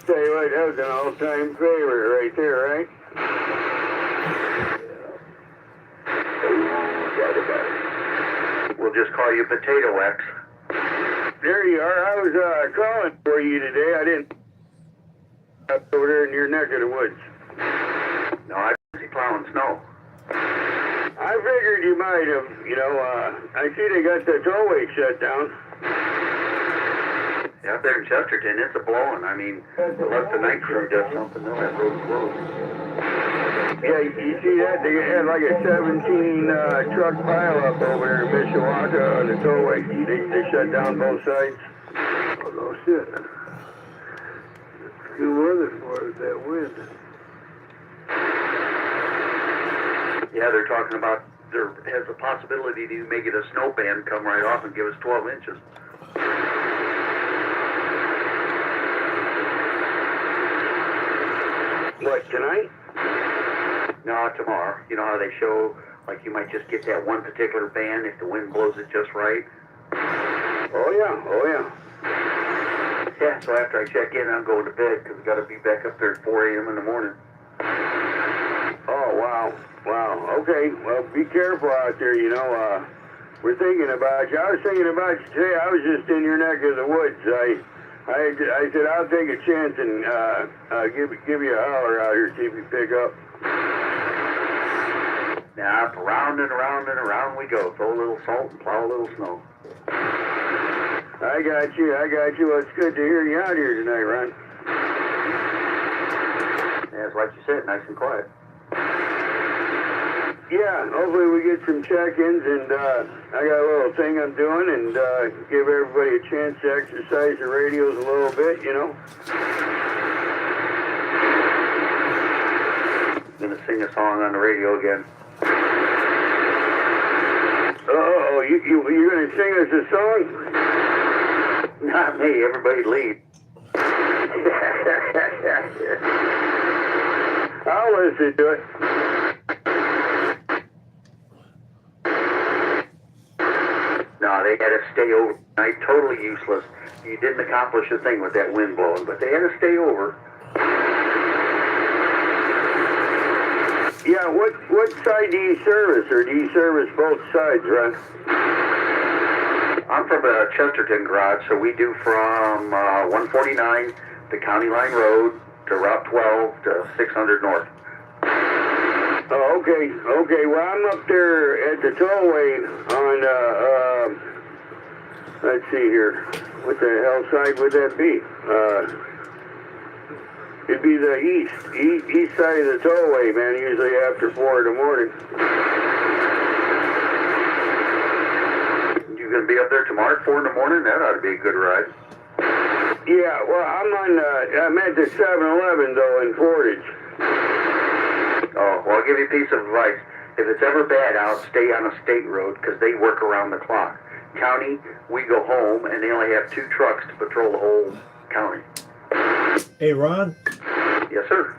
Tell you what, that was an all-time favorite right there, right? We'll just call you Potato X. There you are. I was calling for you today. I didn't up over there in your neck of the woods. No, I'm busy plowing snow. I figured you might have. You know, I see they got the tollway shut down. Yeah, up there in Chesterton, it's a blowing. I mean, unless the night crew does something, they'll have roads closed. Yeah, you see that? They had like a 17 truck pileup over there in Mishawaka on the tollway. They shut down both sides. Oh, no shit. Good weather for it, that wind. Yeah, they're talking about there has a possibility to make it a snow band come right off and give us 12 inches. What, tonight? No, tomorrow. You know how they show, like you might just get that one particular band if the wind blows it just right? Oh, yeah. Oh, yeah. Yeah, so after I check in, I'm going to bed because I've got to be back up there at 4 a.m. in the morning. Oh, wow. Wow. Okay. Well, be careful out there, you know. We're thinking about you. I was thinking about you today. I was just in your neck of the woods. I said, I'll take a chance and give you a holler out here, see if you pick up. Now, around and around and around we go. Throw a little salt and plow a little snow. I got you. Well, it's good to hear you out here tonight, Ron. Yeah, it's like you said, nice and quiet. Yeah, hopefully we get some check-ins, and I got a little thing I'm doing, and give everybody a chance to exercise the radios a little bit, you know. Gonna sing a song on the radio again. Oh, you're gonna sing us a song? Not me, everybody leave. I'll listen to it. No, they had to stay overnight, totally useless. You didn't accomplish a thing with that wind blowing, but they had to stay over. Yeah, what side do you service, or do you service both sides, Ron? I'm from the Chesterton garage, so we do from 149 to County Line Road to Route 12 to 600 North. Oh, okay. Well, I'm up there at the tollway on, let's see here. What the hell side would that be? It'd be the east side of the tollway, man, usually after 4 in the morning. You gonna be up there tomorrow at 4 in the morning? That ought to be a good ride. Yeah, well, I'm at the 7-Eleven, though, in Portage. Oh, well, I'll give you a piece of advice. If it's ever bad out, stay on a state road because they work around the clock. County, we go home, and they only have 2 trucks to patrol the whole county. Hey, Ron? Yes, sir.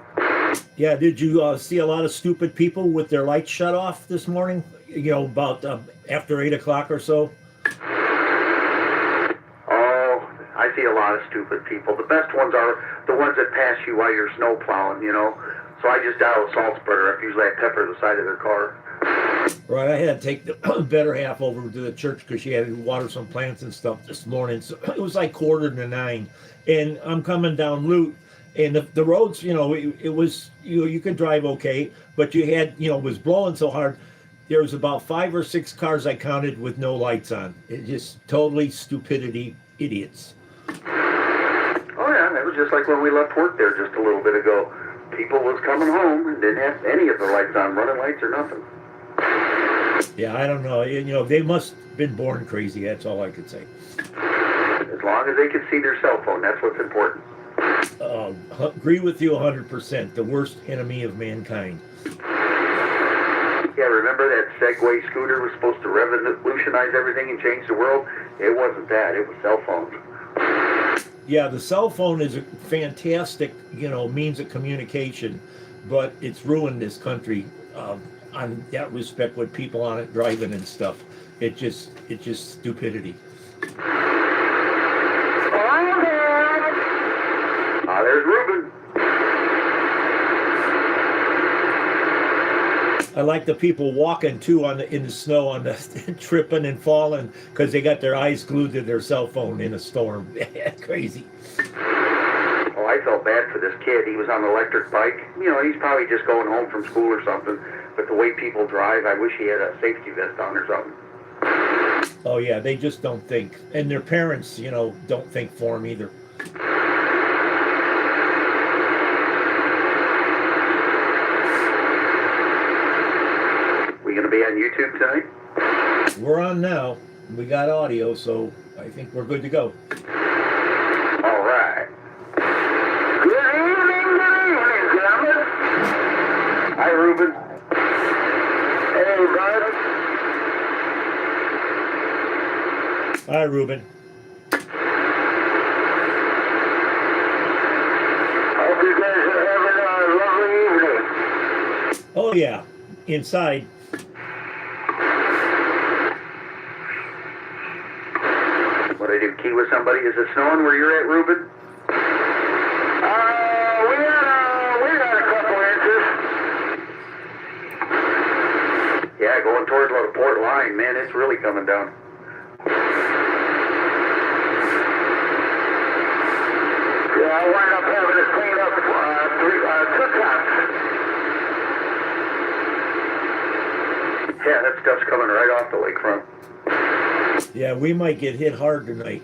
Yeah, did you see a lot of stupid people with their lights shut off this morning? You know, about after 8 o'clock or so? Oh, I see a lot of stupid people. The best ones are the ones that pass you while you're snow plowing, you know. So I just dial a salt spreader up. Usually I pepper the side of their car. Right, I had to take the better half over to the church because she had to water some plants and stuff this morning. So it was like 8:45, and I'm coming down Lute, and the roads, you know, it was, you could drive okay, but you had, you know, it was blowing so hard. There was about 5 or 6 cars I counted with no lights on. It just totally stupidity, idiots. Oh yeah, it was just like when we left work there just a little bit ago. People was coming home and didn't have any of the lights on, running lights or nothing. Yeah, I don't know. You know, they must have been born crazy. That's all I could say. As long as they could see their cell phone, that's what's important. Agree with you 100%. The worst enemy of mankind. Yeah, remember that Segway scooter was supposed to revolutionize everything and change the world? It wasn't that. It was cell phones. Yeah, the cell phone is a fantastic, you know, means of communication, but it's ruined this country on that respect with people on it driving and stuff. It's just stupidity. Ah, there's Ruben. I like the people walking too in the snow, on the tripping and falling because they got their eyes glued to their cell phone in a storm. Crazy. Oh, I felt bad for this kid. He was on an electric bike. You know, he's probably just going home from school or something. But the way people drive, I wish he had a safety vest on or something. Oh yeah, they just don't think, and their parents, you know, don't think for them either. We gonna be on YouTube tonight? We're on now. We got audio, so I think we're good to go. All right. Good evening, gentlemen. Hi, Ruben. Hey, Bud. Hi, Ruben. Hope you guys are having a lovely evening. Oh yeah, inside. What I do, key with somebody? Is it snowing where you're at, Ruben? We got a couple inches. Yeah, going towards the Port Line, man, it's really coming down. Yeah, I wound up having to clean up two tops. Yeah, that stuff's coming right off the lakefront. Yeah, we might get hit hard tonight.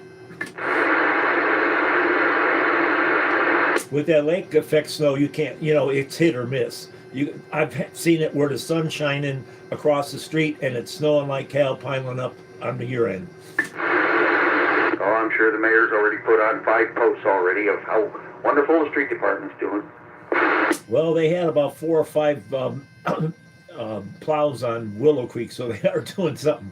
With that lake effect snow, you can't, you know, it's hit or miss. I've seen it where the sun's shining across the street and it's snowing like hell, piling up on the year end. Oh, I'm sure the mayor's already put on 5 posts already of how wonderful the street department's doing. Well, they had about 4 or 5 plows on Willow Creek, so they are doing something.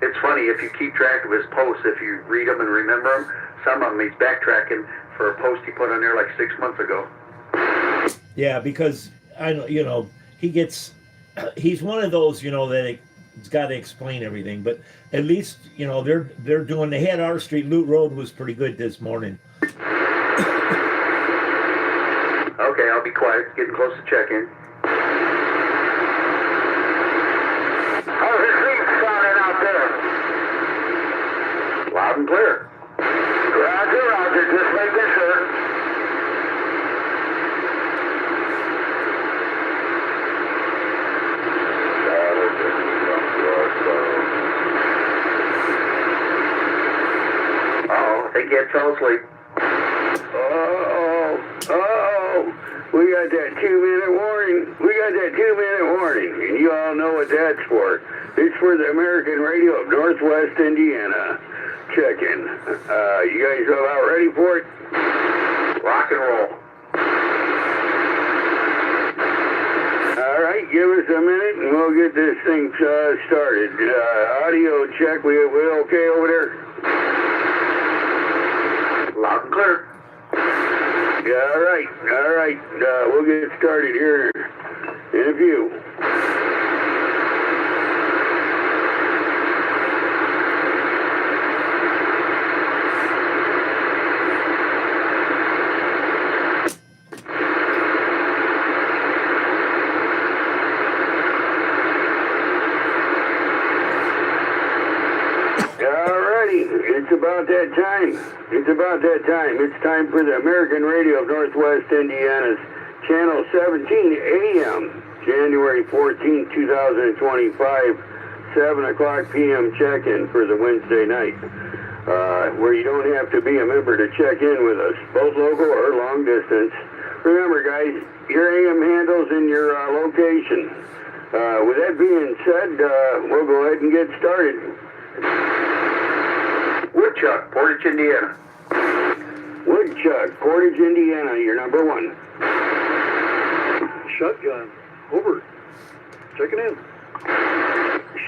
It's funny, if you keep track of his posts, if you read them and remember them, some of them he's backtracking for a post he put on there like 6 months ago. Yeah, because I know, you know, he's one of those, you know, that it's got to explain everything. But at least, you know, they're doing. They had our street. Loot Road was pretty good this morning. Okay, I'll be quiet. It's getting close to check-in. How's the street sounding out there? Loud and clear. Roger, Roger, just making sure. Oh, I think Ed fell asleep. We got that 2-minute warning. And you all know what that's for. It's for the American Radio of Northwest Indiana. Check in. You guys about ready for it? Rock and roll. All right, give us a minute and we'll get this thing started. Audio check. We okay over there? Loud and clear. Yeah, all right. We'll get started here in a few. It's about that time. It's time for the American Radio of Northwest Indiana's Channel 17 AM, January 14, 2025, 7 o'clock p.m. check-in for the Wednesday night, where you don't have to be a member to check in with us, both local or long distance. Remember, guys, your AM handles in your location. With that being said, we'll go ahead and get started. Woodchuck, Portage, Indiana. Woodchuck, Portage, Indiana, you're number 1. Shotgun. Over. Checking in.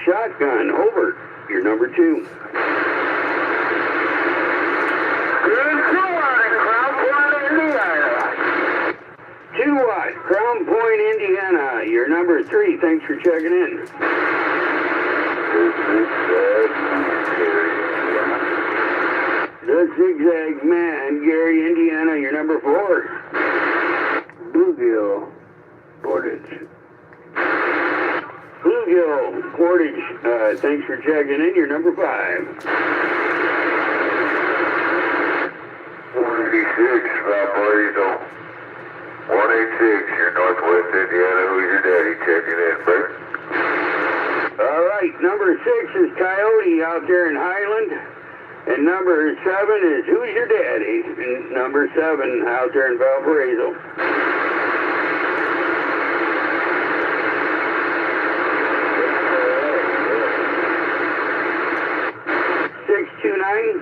Shotgun, over, you're number 2. Good Crown Point, Indiana. 2-Watt, Crown Point, Indiana, you're number 3. Thanks for checking in. Zigzag Man, Gary, Indiana, your number 4. Bluegill, Portage. Bluegill, Portage, thanks for checking in, your number 5. 186, Valparaiso. 186, you're Northwest Indiana. Who's your daddy? Checking in, Bert. All right, number 6 is Coyote out there in Highland. And number 7 is Who's Your Daddy? And number 7 out there in Valparaiso. 629.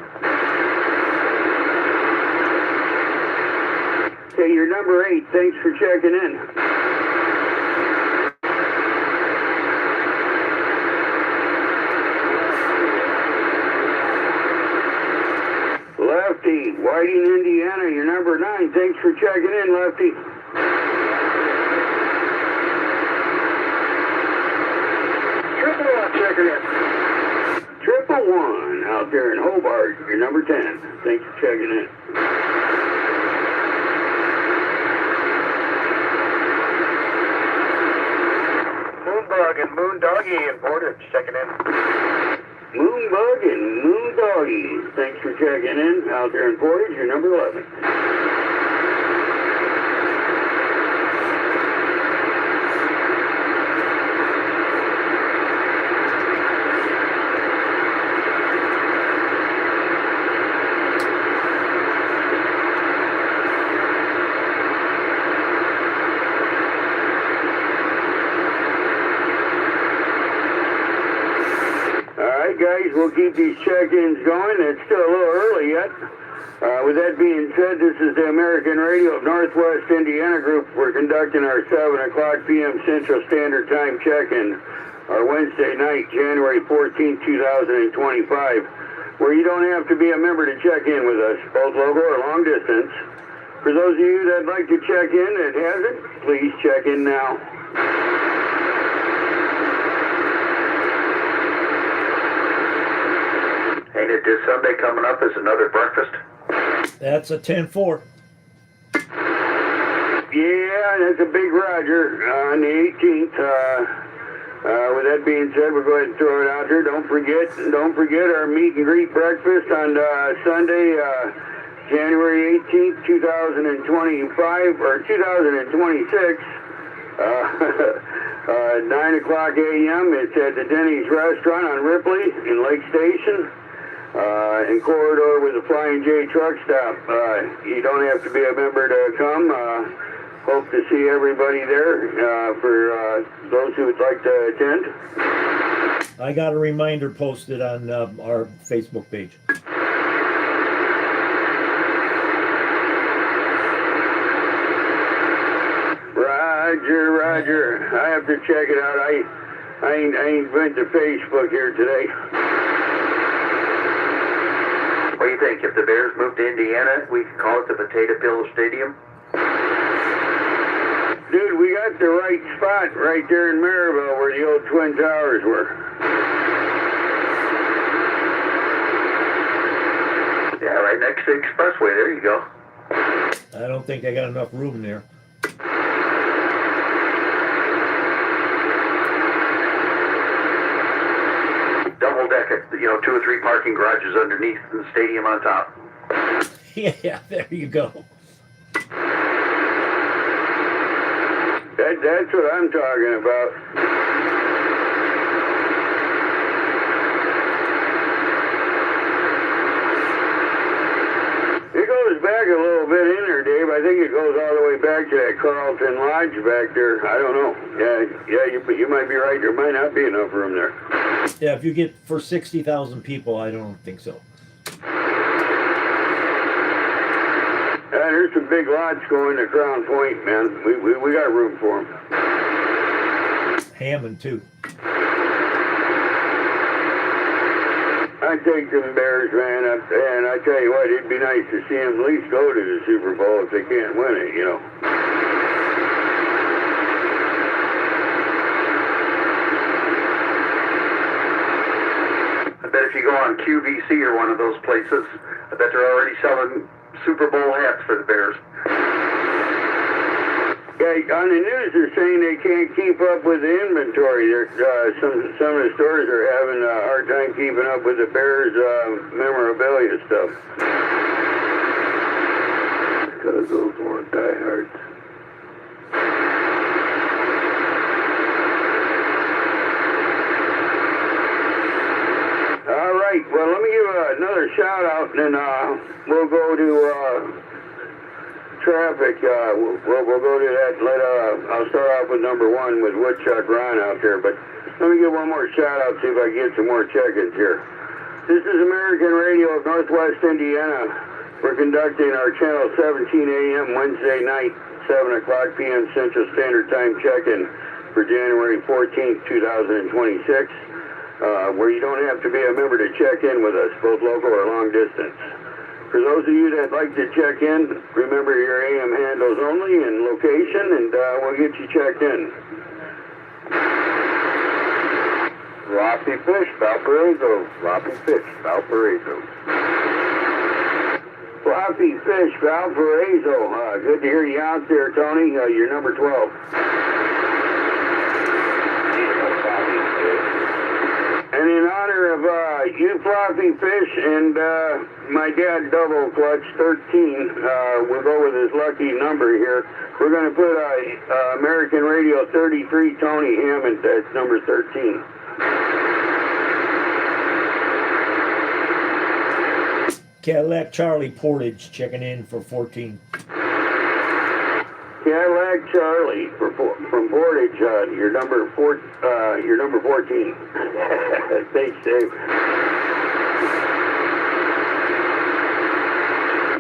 Okay, you're number 8. Thanks for checking in. Lefty, Whiting, Indiana, you're number 9. Thanks for checking in, Lefty. Triple one checking in. 111 out there in Hobart, you're number 10. Thanks for checking in. Moonbug and Moondoggy in Portage checking in. Moonbug and Moondoggy, thanks for checking in out there in Portage, you're number 11. Guys, we'll keep these check-ins going. It's still a little early yet. With that being said, this is the American Radio of Northwest Indiana Group. We're conducting our 7 o'clock p.m. Central Standard Time check-in, our Wednesday night, January 14, 2025, where you don't have to be a member to check in with us, both local or long distance. For those of you that'd like to check in that hasn't, please check in now. Ain't it this Sunday coming up is another breakfast? That's a 10-4. Yeah, that's a big Roger on the 18th. With that being said, we'll go ahead and throw it out there. Don't forget our meet and greet breakfast on Sunday, January 18th, 2025 or 2026. 9 o'clock a.m. It's at the Denny's Restaurant on Ripley in Lake Station. In corridor with the Flying J truck stop. You don't have to be a member to come. Hope to see everybody there for those who would like to attend. I got a reminder posted on our Facebook page. Roger. I have to check it out. I ain't went to Facebook here today. What do you think? If the Bears move to Indiana, we could call it the Potato Pillow Stadium? Dude, we got the right spot right there in Maryville where the old Twin Towers were. Yeah, right next to the expressway. There you go. I don't think I got enough room there. Double decker, 2 or 3 parking garages underneath and the stadium on top. Yeah, there you go. That's what I'm talking about. It goes back a little bit in there, Dave. I think it goes all the way back to that Carlton Lodge back there. I don't know. Yeah, you might be right. There might not be enough room there. Yeah, if you get for 60,000 people, I don't think so. Yeah, there's some big lots going to Crown Point, man. We got room for them. Hammond, too. I'd take them Bears, man. And I tell you what, it'd be nice to see them at least go to the Super Bowl if they can't win it, I bet if you go on QVC or one of those places. I bet they're already selling Super Bowl hats for the Bears. Yeah, on the news they're saying they can't keep up with the inventory. Some of the stores are having a hard time keeping up with the Bears memorabilia stuff. Because those weren't diehards. All right, well, let me give another shout out, and then we'll go to traffic. We'll go to that. I'll start off with number one with Woodchuck Ron out there, but let me give one more shout out, see if I can get some more check-ins here. This is American Radio of Northwest Indiana. We're conducting our Channel 17 AM Wednesday night, 7 o'clock p.m. Central Standard Time check-in for January 14th, 2026, where you don't have to be a member to check in with us, both local or long distance. For those of you that like to check in, remember your AM handles only and location, and we'll get you checked in. Floppy Fish, Valparaiso. Floppy Fish, Valparaiso. Floppy Fish, Valparaiso. Good to hear you out there, Tony. You're number 12. And in honor of you, Floppy Fish, and my dad, Double Clutch 13, we'll go with his lucky number here. We're going to put American Radio 33, Tony Hammond, that's number 13. Cadillac Charlie Portage checking in for 14. Cadillac Charlie from Portage, you're number 14. Thanks, Dave.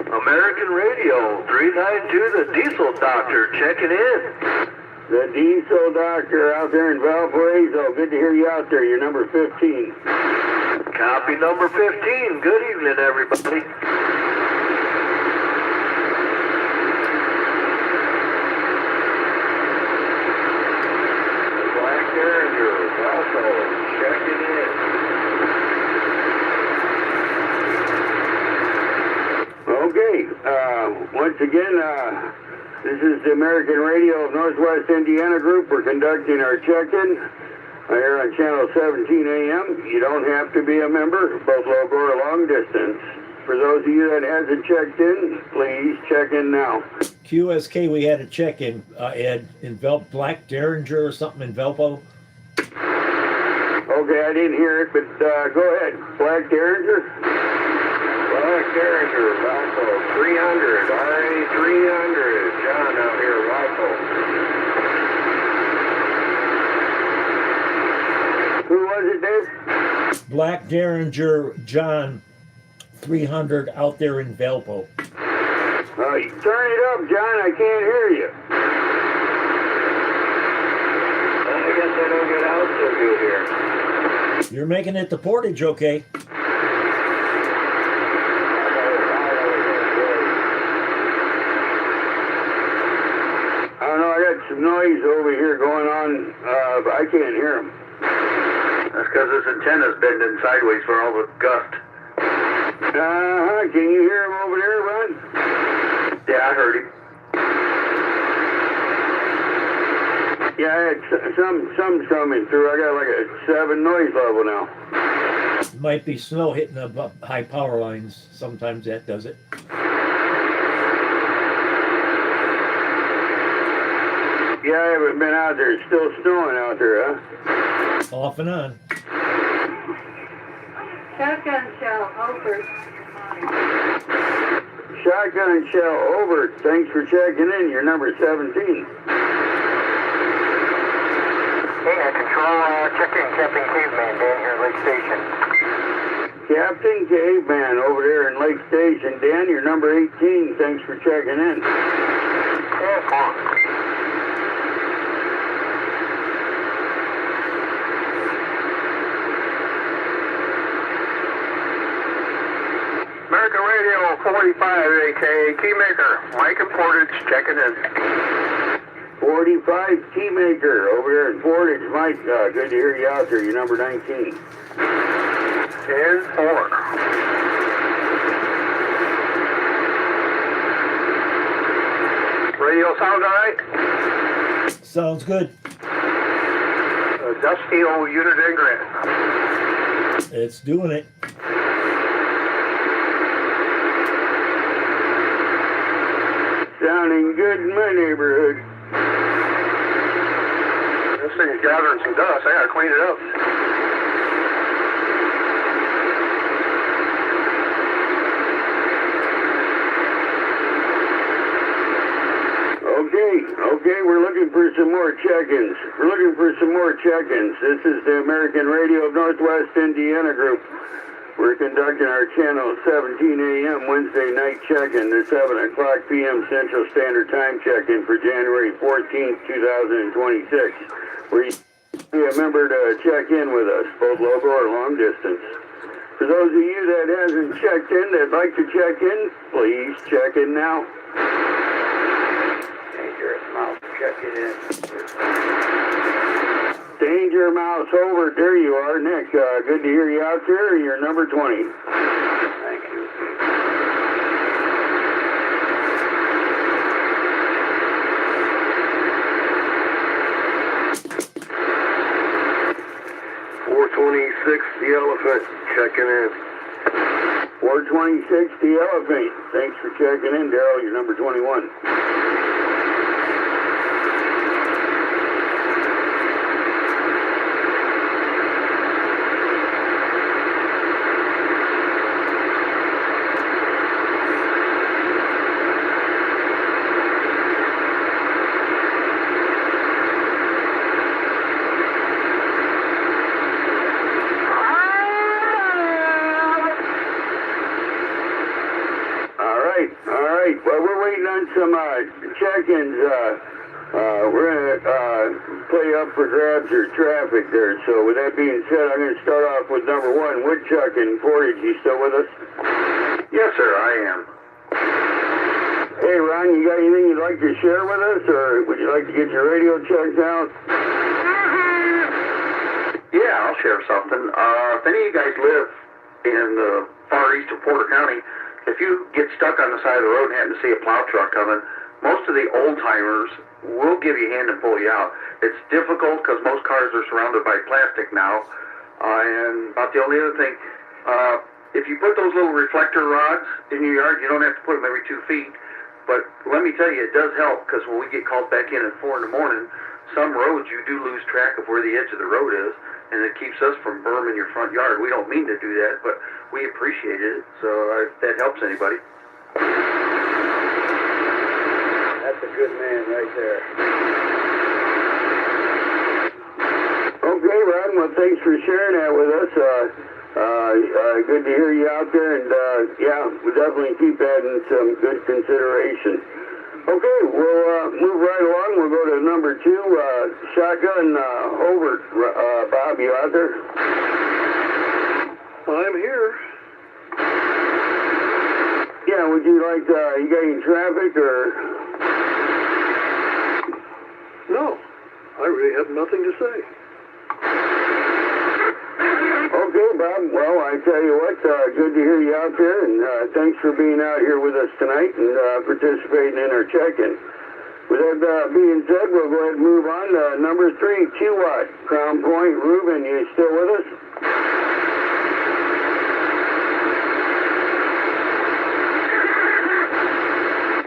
American Radio 392, the Diesel Doctor checking in. The Diesel Doctor out there in Valparaiso. Good to hear you out there. You're number 15. Copy number 15. Good evening, everybody. Black Derringer also checking in. Okay. Once again, this is the American Radio of Northwest Indiana Group. We're conducting our check-in here on Channel 17 AM. You don't have to be a member, both local or long distance. For those of you that hasn't checked in, please check in now. QSK, we had a check-in, Ed, in Black Derringer or something in Valpo. Okay, I didn't hear it, but go ahead. Black Derringer? Black Derringer, Valpo, 300, RA 300, John out here, Valpo. Who was it, Dave? Black Derringer, John, 300 out there in Valpo. Turn it up, John, I can't hear you. I guess I don't get out so good here. You're making it to Portage, okay? I don't know, I got some noise over here going on, but I can't hear him. That's because this antenna's bending sideways for all the gust. Can you hear him over there, Ron? Yeah, I heard him. Yeah, I had some coming through. I got like a 7 noise level now. Might be snow hitting the high power lines. Sometimes that does it. Yeah, I haven't been out there. It's still snowing out there, huh? Off and on. Shotgun shell, over. Shotgun shell, over. Thanks for checking in. You're number 17. Hey, Control, check-in Captain Caveman down here at Lake Station. Captain Caveman over there in Lake Station. Dan, you're number 18. Thanks for checking in. Yeah, come on. American Radio 45, aka Keymaker. Mike and Portage checking in. 45 Keymaker over there in Portage. Mike, good to hear you out there. You're number 19. 10-4. Radio sound all right? Sounds good. Dusty old unit and grid. It's doing it. Sounding good in my neighborhood. This thing's gathering some dust. I gotta clean it up. Okay, we're looking for some more check-ins. This is the American Radio of Northwest Indiana Group. We're conducting our channel 17 a.m. Wednesday night check-in, the 7 o'clock p.m. Central Standard Time check-in for January 14th, 2026. Where you be a member to check in with us, both local or long distance. For those of you that hasn't checked in, that'd like to check in, please check in now. Checking in. Danger Mouse over. There you are, Nick. Good to hear you out there. You're number 20. Thank you. The Elephant checking in. 426, the Elephant. Thanks for checking in, Daryl. You're number 21. Well, we're waiting on some check-ins. We're going to play up for grabs or traffic there. So with that being said, I'm going to start off with number 1, Woodchuck in Portage. You still with us? Yes, sir, I am. Hey, Ron, you got anything you'd like to share with us, or would you like to get your radio checked out? Yeah, I'll share something. If any of you guys live in the far east of Porter County, if you get stuck on the side of the road and happen to see a plow truck coming, most of the old-timers will give you a hand and pull you out. It's difficult because most cars are surrounded by plastic now. And about the only other thing, if you put those little reflector rods in your yard, you don't have to put them every 2 feet. But let me tell you, it does help because when we get called back in at 4 in the morning, some roads you do lose track of where the edge of the road is, and it keeps us from burning your front yard. We don't mean to do that, but we appreciate it, so if that helps anybody. That's a good man right there. Okay, Ron, well, thanks for sharing that with us. Good to hear you out there, and yeah, we'll definitely keep that in some good consideration. Okay, we'll move right along. We'll go to number 2, Shotgun Hobart. Bob, you out there? I'm here. Yeah, would you like, you got any traffic, or? No, I really have nothing to say. Okay, Bob. Well, I tell you what, good to hear you out there, and thanks for being out here with us tonight and participating in our check-in. With that being said, we'll go ahead and move on to number 3, Q-Watt, Crown Point. Ruben, you still with us?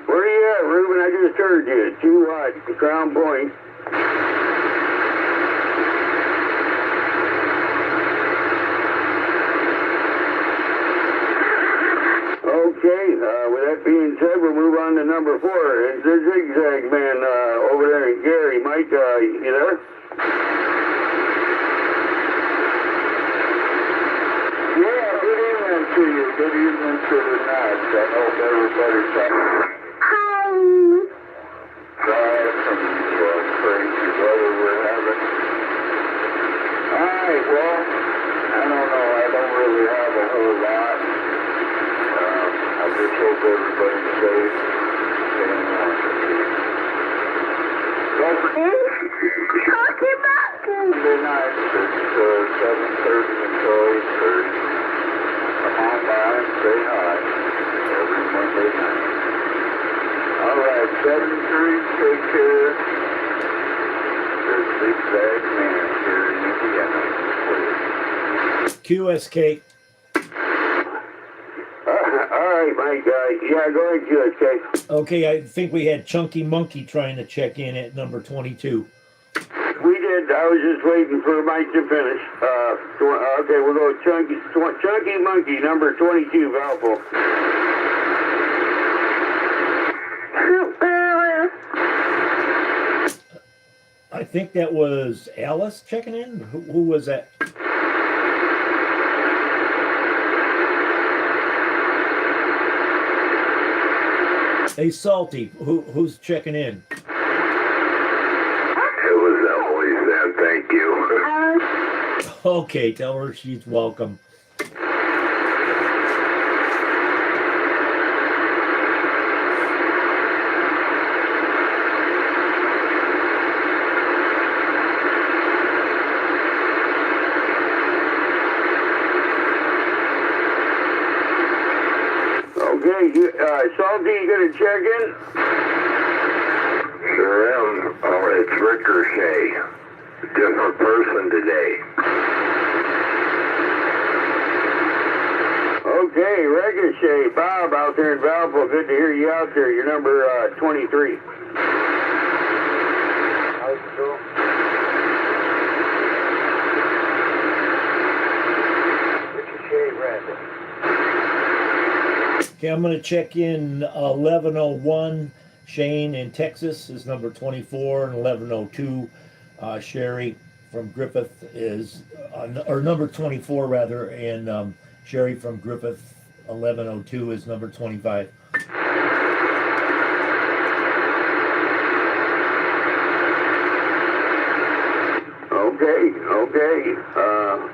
Where are you at, Ruben? I just heard you. Q-Watt, Crown Point. Okay, with that being said, we'll move on to number 4. It's the Zigzag Man over there in Gary. Mike, you there? Yeah, good evening to you. Good evening to the night. I hope everybody's sorry from the crazy weather we're having. Alright, well, I don't know. I don't really have a whole lot. I just hope everybody's safe. Don't forget, Sunday night, it's 7:30 until 8:30. come on by and say hi every Monday night. All right, 7-3, take care. This big bad man here in Indiana. QSK. All right, Mike. Yeah, go ahead, QSK. Okay, I think we had Chunky Monkey trying to check in at number 22. We did. I was just waiting for Mike to finish. Okay, we'll go Chunky Monkey, number 22, Valpo. I think that was Alice checking in. Who was that? Hey, Salty, who's checking in? It was Emily then, thank you. Okay, tell her she's welcome. Okay, Salty, you gonna check in? Sure am. Oh, it's Ricochet. Different person today. Okay, Ricochet, Bob out there in Valpo. Good to hear you out there. You're number 23. How's it going? Ricochet Randall. Okay, I'm going to check in 1101. Shane in Texas is number 24, and 1102. Sherry from Griffith is, or number 24 rather, and Sherry from Griffith 1102 is number 25. Okay.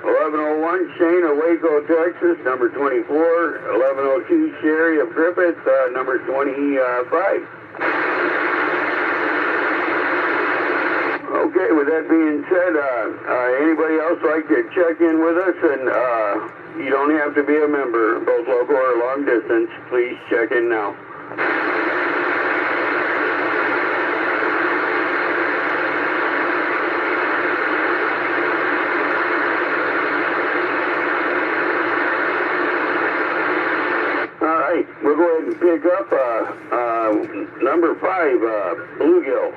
1101, Shane of Waco, Texas, number 24. 1102, Sherry of Griffith, number 25. Okay, with that being said, anybody else like to check in with us? And you don't have to be a member, both local or long distance. Please check in now. We'll go ahead and pick up number 5, Bluegill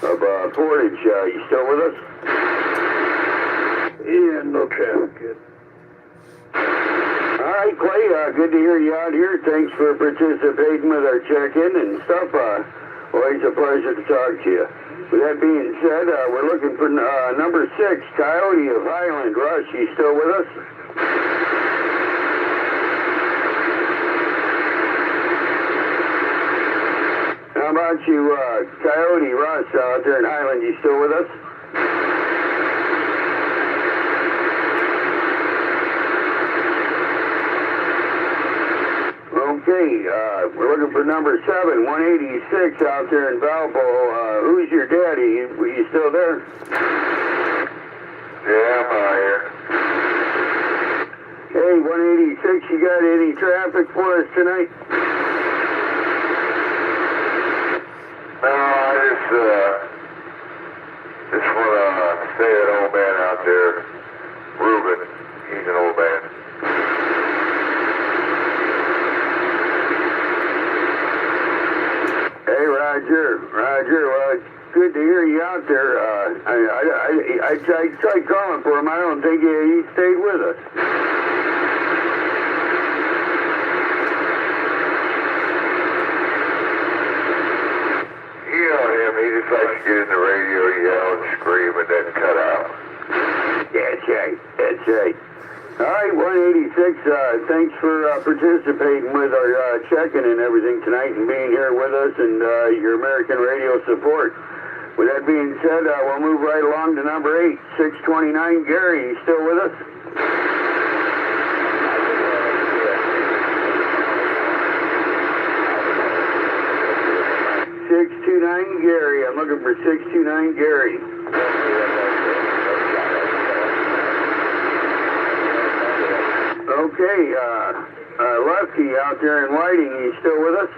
of Portage. You still with us? Yeah, no traffic. Good. All right, Clay, good to hear you out here. Thanks for participating with our check-in and stuff. Always a pleasure to talk to you. With that being said, we're looking for number 6, Coyote of Highland. Rush, you still with us? How about you, Coyote Russ out there in Highland? You still with us? Okay, we're looking for number 7, 186 out there in Valpo. Who's your daddy? Were you still there? Yeah, I'm out here. Hey, 186, you got any traffic for us tonight? No, I just want to say that old man out there, Ruben, he's an old man. Hey, Roger. Well, it's good to hear you out there. I tried calling for him. I don't think he stayed with us. You know him, he just likes to get in the radio, yell and scream, and then cut out. That's right. All right, 186, thanks for participating with our check-in and everything tonight and being here with us and your American radio support. With that being said, we'll move right along to number 8, 629. Gary, you still with us? Gary. I'm looking for 629 Gary. Okay, Lefty out there in Whiting, you still with us?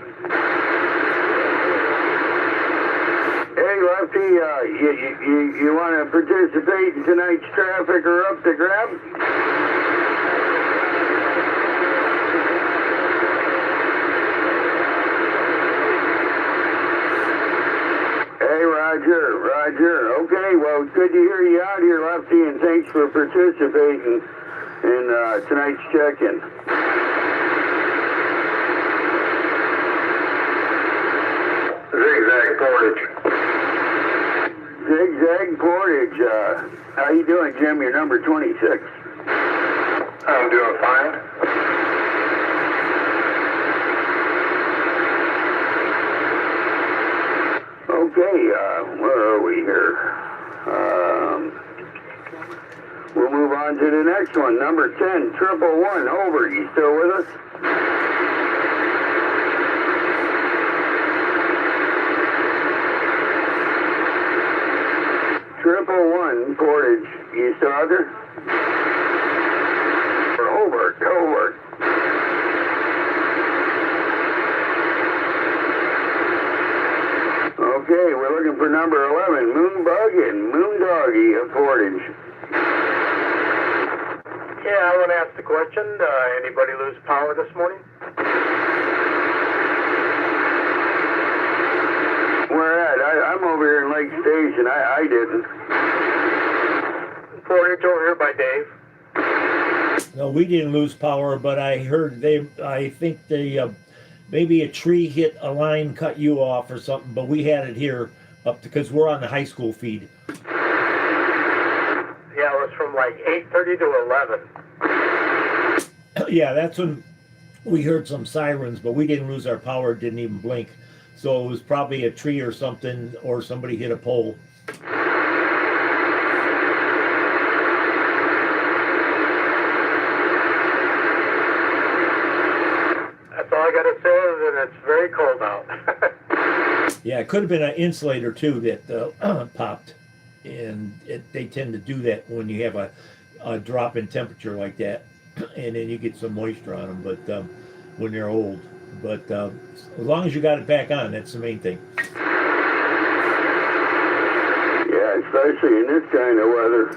Hey, Lefty, you want to participate in tonight's traffic or up to grab? Hey, Roger. Okay, well, it's good to hear you out here, Lefty, and thanks for participating in tonight's check-in. Zigzag Portage. Zigzag Portage. How you doing, Jim? You're number 26. I'm doing fine. Okay, where are we here? We'll move on to the next one. Number 10, 111, over. You still with us? Triple-1, Portage. You still out there? Over. Okay, we're looking for number 11, Moonbug and Moondoggy of Portage. Yeah, I want to ask the question. Anybody lose power this morning? Where at? I'm over here in Lake Station. I didn't. Portage over here by Dave. No, we didn't lose power, but I heard I think maybe a tree hit a line, cut you off or something, but we had it here up because we're on the high school feed. Yeah, it was from like 8:30 to 11. Yeah, that's when we heard some sirens, but we didn't lose our power, didn't even blink. So it was probably a tree or something, or somebody hit a pole. That's all I got to say is that it's very cold out. Yeah, it could have been an insulator too that popped, and they tend to do that when you have a drop in temperature like that, and then you get some moisture on them. But when they're old, but as long as you got it back on, that's the main thing. Yeah, especially in this kind of weather.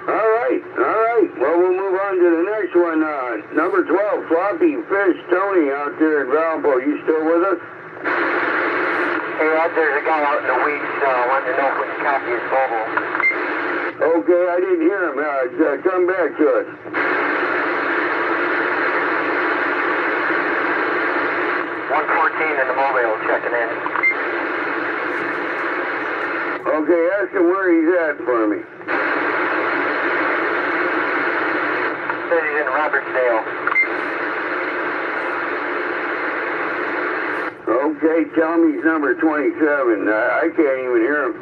All right. Well, we'll move on to the next one. Number 12, Floppy Fish Tony out there in Valpo. You still with us? Hey, there's a guy out in the weeds wanting to know if we can copy his mobile. Okay, I didn't hear him. Come back to us. 114 in the mobile checking in. Okay, ask him where he's at for me. Says he's in Robertsdale. Okay, tell him he's number 27. I can't even hear him.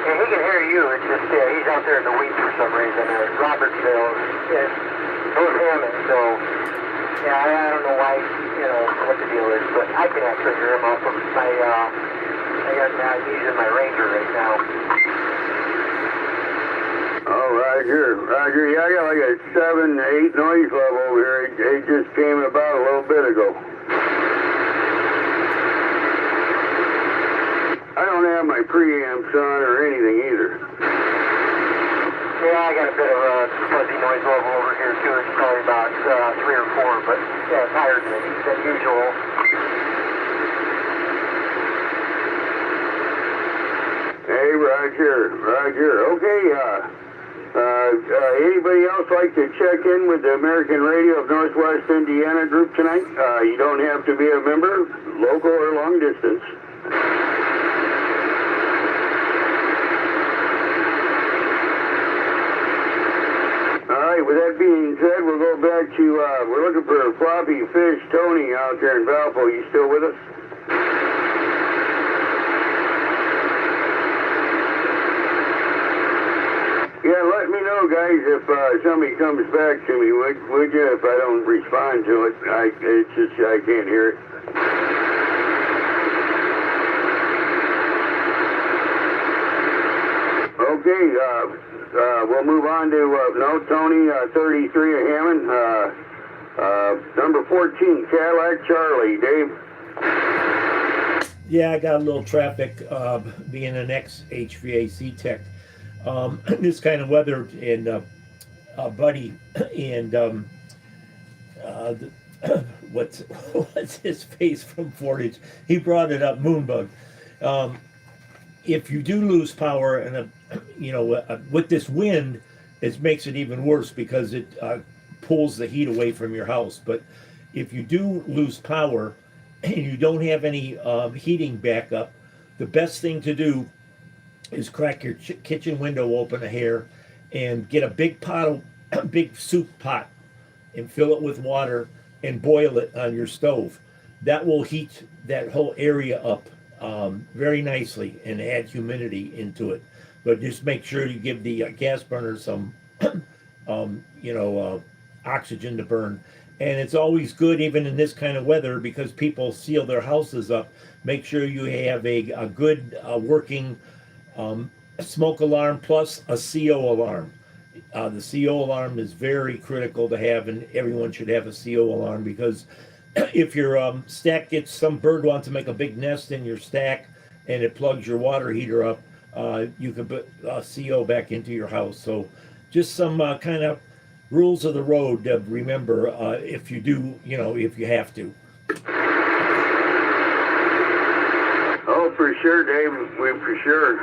Yeah, he can hear you. It's just he's out there in the weeds for some reason. Robertsdale. Yeah, both him and so. Yeah, I don't know why. What the deal is, but I can actually hear him off of my. I'm using my Ranger right now. Oh, Roger. Yeah, I got like a 7, 8 noise level over here. It just came about a little bit ago. I don't have my preamps on or anything either. Yeah, I got a bit of a fuzzy noise level over here too. It's probably about 3 or 4, but yeah, it's higher than usual. Hey, Roger. Okay, anybody else like to check in with the American Radio of Northwest Indiana group tonight? You don't have to be a member, local or long distance. All right, with that being said, we'll go back to, we're looking for Floppy Fish Tony out there in Valpo. You still with us? Yeah, let me know, guys, if somebody comes back to me, would you, if I don't respond to it. It's just, I can't hear it. Okay, we'll move on to, no, Tony, 33 of Hammond, number 14, Cadillac Charlie, Dave. Yeah, I got a little traffic, being an ex-HVAC tech. This kind of weather, and Buddy, and what's his face from Fortage? He brought it up, Moonbug. If you do lose power, and with this wind, it makes it even worse because it pulls the heat away from your house. But if you do lose power and you don't have any heating backup, the best thing to do is crack your kitchen window open a hair and get a big big soup pot and fill it with water and boil it on your stove. That will heat that whole area up very nicely and add humidity into it. But just make sure you give the gas burner some oxygen to burn. And it's always good, even in this kind of weather, because people seal their houses up. Make sure you have a good working smoke alarm plus a CO alarm. The CO alarm is very critical to have, and everyone should have a CO alarm, because if your stack gets, some bird wants to make a big nest in your stack and it plugs your water heater up, you can put CO back into your house. So just some kind of rules of the road to remember if you do, if you have to. Oh, for sure, Dave. For sure.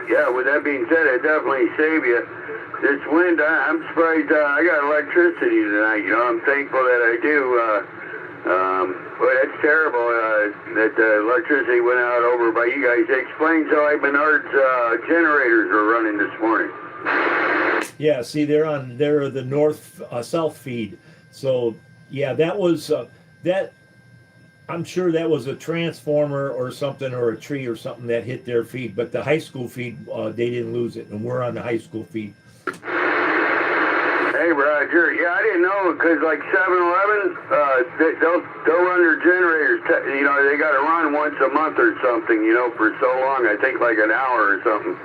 Yeah, with that being said, it definitely save you. This wind, I'm surprised I got electricity tonight. I'm thankful that I do. But it's terrible that the electricity went out over by you guys. It explains how Menard's generators were running this morning. Yeah, see, they're the north-south feed. So, yeah, that was, I'm sure that was a transformer or something, or a tree or something that hit their feed. But the high school feed, they didn't lose it, and we're on the high school feed. Hey, Roger. Yeah, I didn't know, because like 7-Eleven, they'll run their generators. They got to run once a month or something, for so long. I think like an hour or something.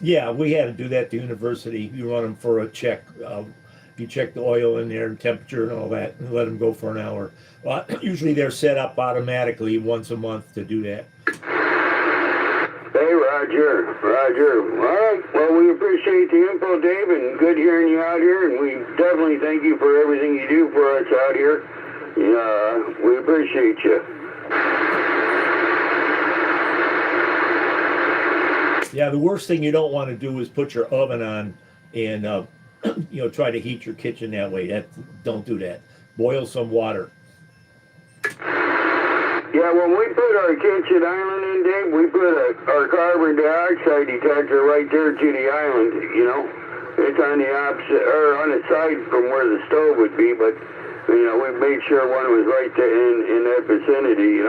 Yeah, we had to do that at the university. You run them for a check. You check the oil in there and temperature and all that, and let them go for an hour. Usually they're set up automatically once a month to do that. Hey, Roger. All right. Well, we appreciate the info, Dave, and good hearing you out here, and we definitely thank you for everything you do for us out here. We appreciate you. Yeah, the worst thing you don't want to do is put your oven on and try to heat your kitchen that way. Don't do that. Boil some water. Yeah, when we put our kitchen island in, Dave, we put our carbon dioxide detector right there to the island. It's on the opposite, or on the side from where the stove would be, but we made sure one was right there in that vicinity.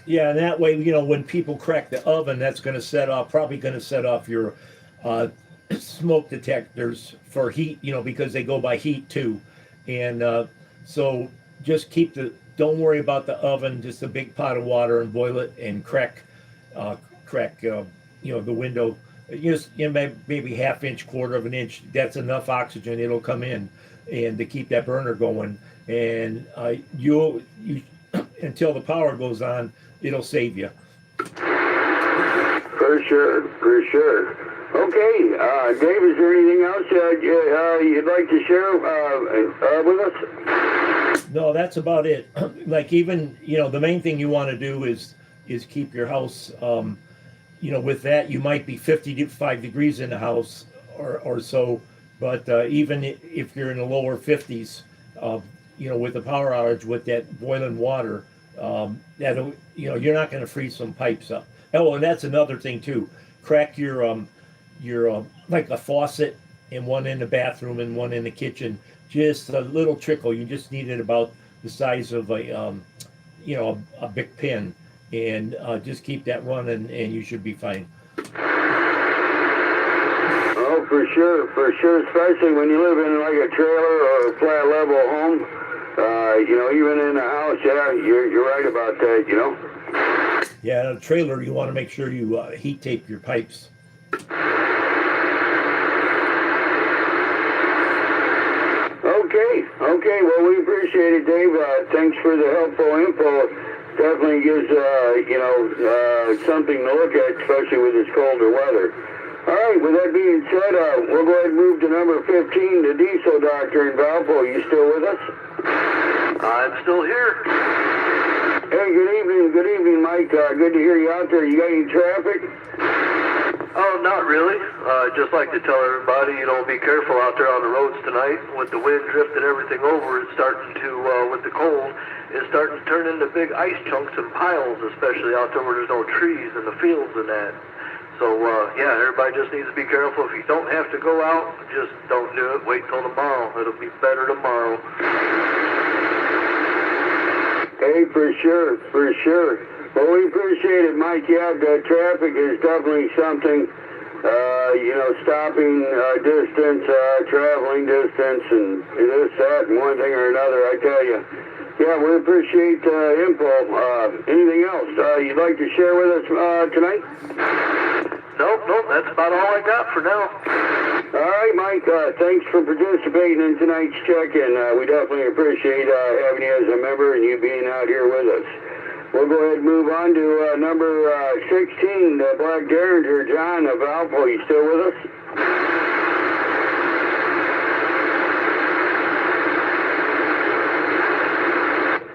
Yeah, and that way, when people crack the oven, that's going to probably going to set off your smoke detectors for heat, because they go by heat too. And so just don't worry about the oven, just a big pot of water, and boil it and crack the window. Maybe half-inch, quarter of an inch. That's enough oxygen. It'll come in, and to keep that burner going. And you until the power goes on, it'll save you. For sure. Okay, Dave, is there anything else you'd like to share with us? No, that's about it. Like, even, the main thing you want to do is keep your house, with that, you might be 55 degrees in the house or so, but even if you're in the lower 50s, with the power outage, with that boiling water, you're not going to freeze some pipes up. Oh, and that's another thing too. Crack your like a faucet, and one in the bathroom and one in the kitchen. Just a little trickle. You just need it about the size of a big pin, and just keep that running, and you should be fine. Oh, for sure, especially when you live in like a trailer or a flat level home. Even in a house, yeah, you're right about that, Yeah, in a trailer, you want to make sure you heat tape your pipes. Okay, well, we appreciate it, Dave. Thanks for the helpful info. Definitely gives, something to look at, especially with this colder weather. All right, with that being said, we'll go ahead and move to number 15, the Diesel Doctor in Valpo. You still with us? I'm still here. Hey, good evening, Mike. Good to hear you out there. You got any traffic? Oh, not really. Just like to tell everybody, be careful out there on the roads tonight. With the wind drifting everything over, it's starting to, with the cold, it's starting to turn into big ice chunks and piles, especially out there where there's no trees in the fields and that. So, yeah, everybody just needs to be careful. If you don't have to go out, just don't do it. Wait till tomorrow. It'll be better tomorrow. Hey, for sure. Well, we appreciate it, Mike. Yeah, the traffic is definitely something, stopping distance, traveling distance, and this, that, and one thing or another, I tell you. Yeah, we appreciate the info. Anything else you'd like to share with us tonight? Nope, that's about all I got for now. All right, Mike, thanks for participating in tonight's check-in. We definitely appreciate having you as a member and you being out here with us. We'll go ahead and move on to number 16, Black Derringer, John of Valpo. You still with us?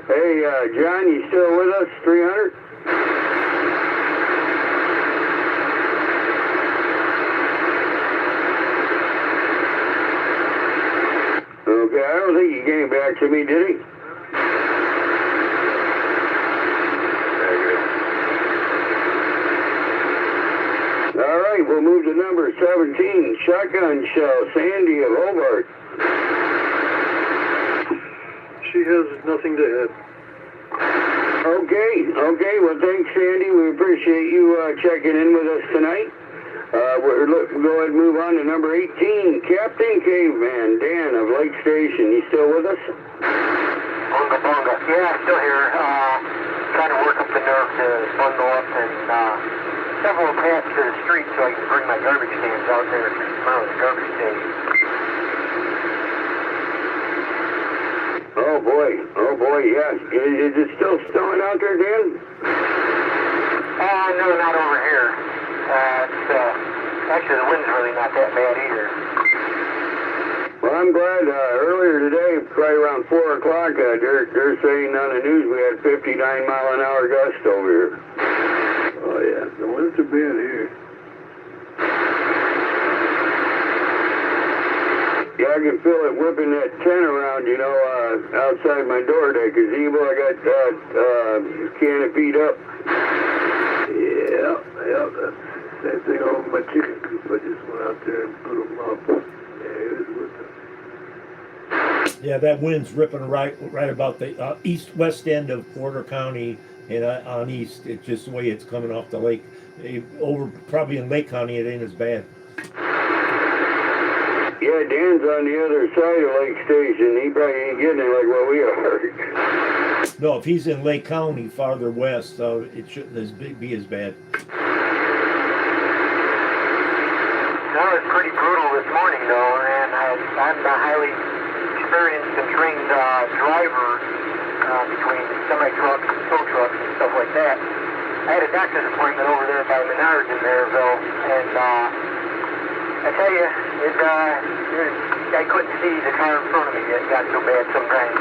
Hey, John, you still with us? 300? Okay, I don't think he came back to me, did he? All right, we'll move to number 17, Shotgun Shell, Sandy of Hobart. She has nothing to add. Okay, well, thanks, Sandy. We appreciate you checking in with us tonight. We'll go ahead and move on to number 18, Captain Caveman, Dan of Lake Station. You still with us? Bunga bunga. Yeah, I'm still here. Trying to work up the nerve to bundle up and several paths to the street so I can bring my garbage cans out there to tomorrow, the garbage day. Oh boy, yeah. Is it still snowing out there, Dan? No, not over here. Actually, the wind's really not that bad either. Well, I'm glad earlier today, probably around 4 o'clock, they're saying on the news we had 59-mile-an-hour gusts over here. Oh, yeah. The winds are bad here. Yeah, I can feel it whipping that tent around, outside my door there, gazebo. I got canopied up. Yeah, that's same thing over my chicken coop. I just went out there and put them up. Yeah, it was with them. Yeah, that wind's ripping right about the east-west end of Porter County and on east. It's just the way it's coming off the lake. Over probably in Lake County, it ain't as bad. Yeah, Dan's on the other side of Lake Station. He probably ain't getting it like what we are. No, if he's in Lake County farther west, it shouldn't be as bad. That was pretty brutal this morning, though, and I'm a highly experienced and trained driver between semi-trucks and tow trucks and stuff like that. I had a doctor's appointment over there by Menards in Maryville, and I tell you, I couldn't see the car in front of me. It got so bad sometimes.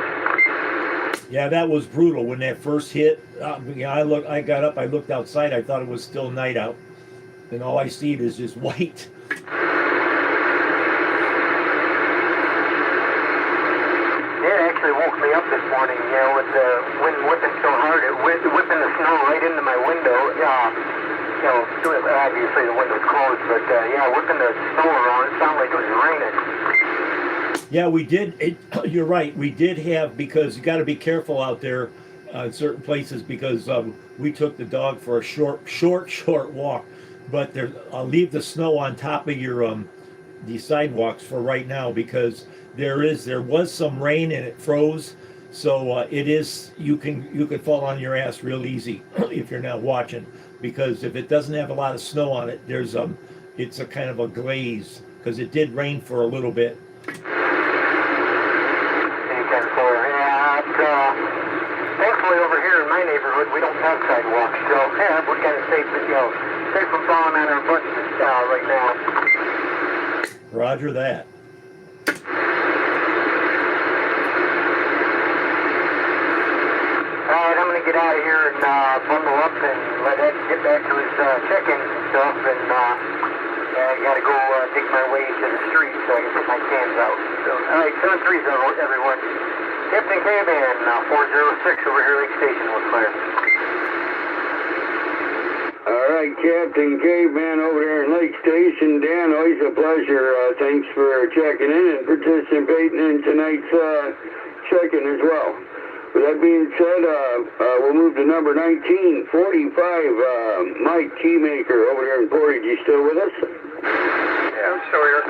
Yeah, that was brutal when that first hit. I got up, I looked outside, I thought it was still night out, and all I see is just white. It actually woke me up this morning, with the wind whipping so hard, whipping the snow right into my window. Obviously the window was closed, but whipping the snow around, it sounded like it was raining. Yeah, we did. You're right. We did have, because you got to be careful out there in certain places, because we took the dog for a short walk. But I'll leave the snow on top of your the sidewalks for right now, because there was some rain and it froze. So it is, you can fall on your ass real easy if you're not watching, because if it doesn't have a lot of snow on it, there's it's a kind of a glaze because it did rain for a little bit. Thankfully over here in my neighborhood, we don't have sidewalks, so yeah, we're kind of safe, safe from falling on our butts right now. Roger that. Alright, I'm going to get out of here and bundle up and let Ed get back to his check-ins and stuff, and I got to go dig my way to the street so I can put my cans out. So, alright, 7-3, everyone. Captain K-Van, 406 over here, Lake Station, with fire. All right, Captain Caveman over there in Lake Station. Dan, always a pleasure. Thanks for checking in and participating in tonight's check-in as well. With that being said, we'll move to number 1945, Mike Keymaker over here in Portage. You still with us? Yeah, I'm still here.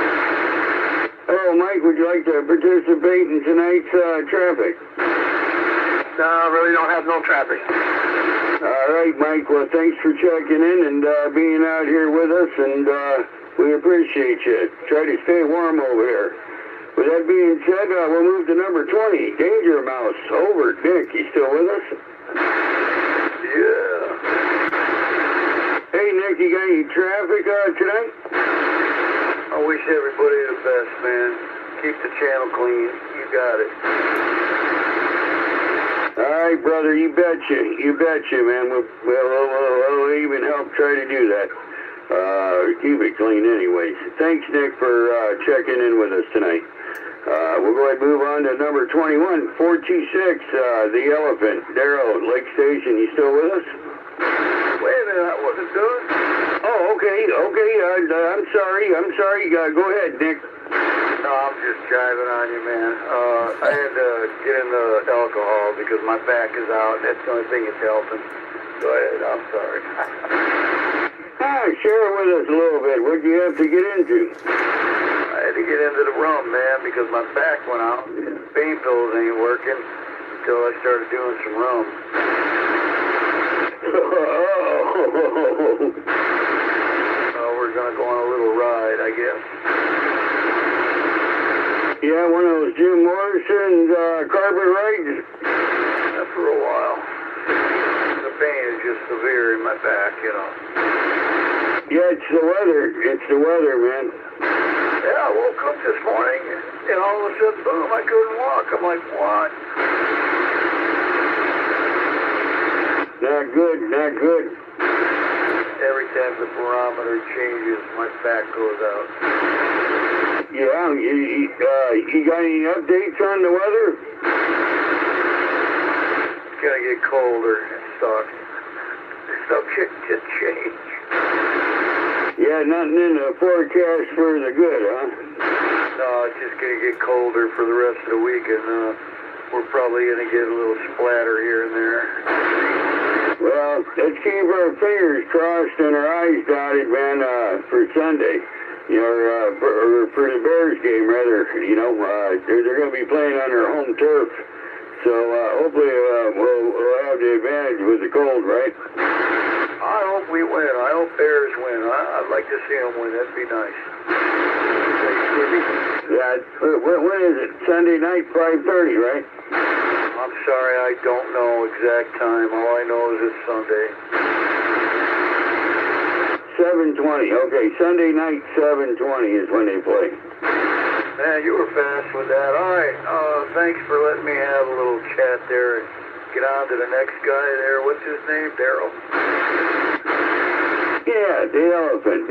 Hello, Mike. Would you like to participate in tonight's traffic? No, really don't have no traffic. All right, Mike. Well, thanks for checking in and being out here with us, and we appreciate you. Try to stay warm over here. With that being said, we'll move to number 20, Danger Mouse. Over. Nick, you still with us? Yeah. Hey, Nick, you got any traffic tonight? I wish everybody the best, man. Keep the channel clean. You got it. All right, brother, you betcha. You betcha, man. We'll even help try to do that. Keep it clean anyways. Thanks, Nick, for checking in with us tonight. We'll go ahead and move on to number 21, 426, The Elephant. Darrow, Lake Station, you still with us? Wait a minute, that wasn't done. Oh, okay. I'm sorry. Go ahead, Nick. No, I'm just jiving on you, man. I had to get into alcohol because my back is out. That's the only thing that's helping. Go ahead, I'm sorry. Share with us a little bit. What'd you have to get into? I had to get into the rum, man, because my back went out. Pain pills ain't working until I started doing some rum. We're gonna go on a little ride, I guess. Yeah, one of those Jim Morrison's carpet rides? For a while. The pain is just severe in my back, you know. Yeah, it's the weather. It's the weather, man. Yeah, I woke up this morning and all of a sudden, boom, I couldn't walk. I'm like, what? Not good. Every time the barometer changes, my back goes out. Yeah, you got any updates on the weather? It's gonna get colder. It sucks. Subject to change. Yeah, nothing in the forecast for the good, huh? No, it's just gonna get colder for the rest of the week, and we're probably gonna get a little splatter here and there. Well, let's keep our fingers crossed and our eyes dotted, man, for Sunday. You know, for the Bears game, rather. You know, they're going to be playing on their home turf. So hopefully we'll have the advantage with the cold, right? I hope we win. I hope Bears win. I'd like to see them win. That'd be nice. Yeah. When is it? Sunday night, 5:30, right? I'm sorry, I don't know exact time. All I know is it's Sunday. 7:20. Okay, Sunday night, 7:20 is when they play. Man, you were fast with that. All right. Thanks for letting me have a little chat there and get on to the next guy there. What's his name? Darryl? Yeah, the elephant.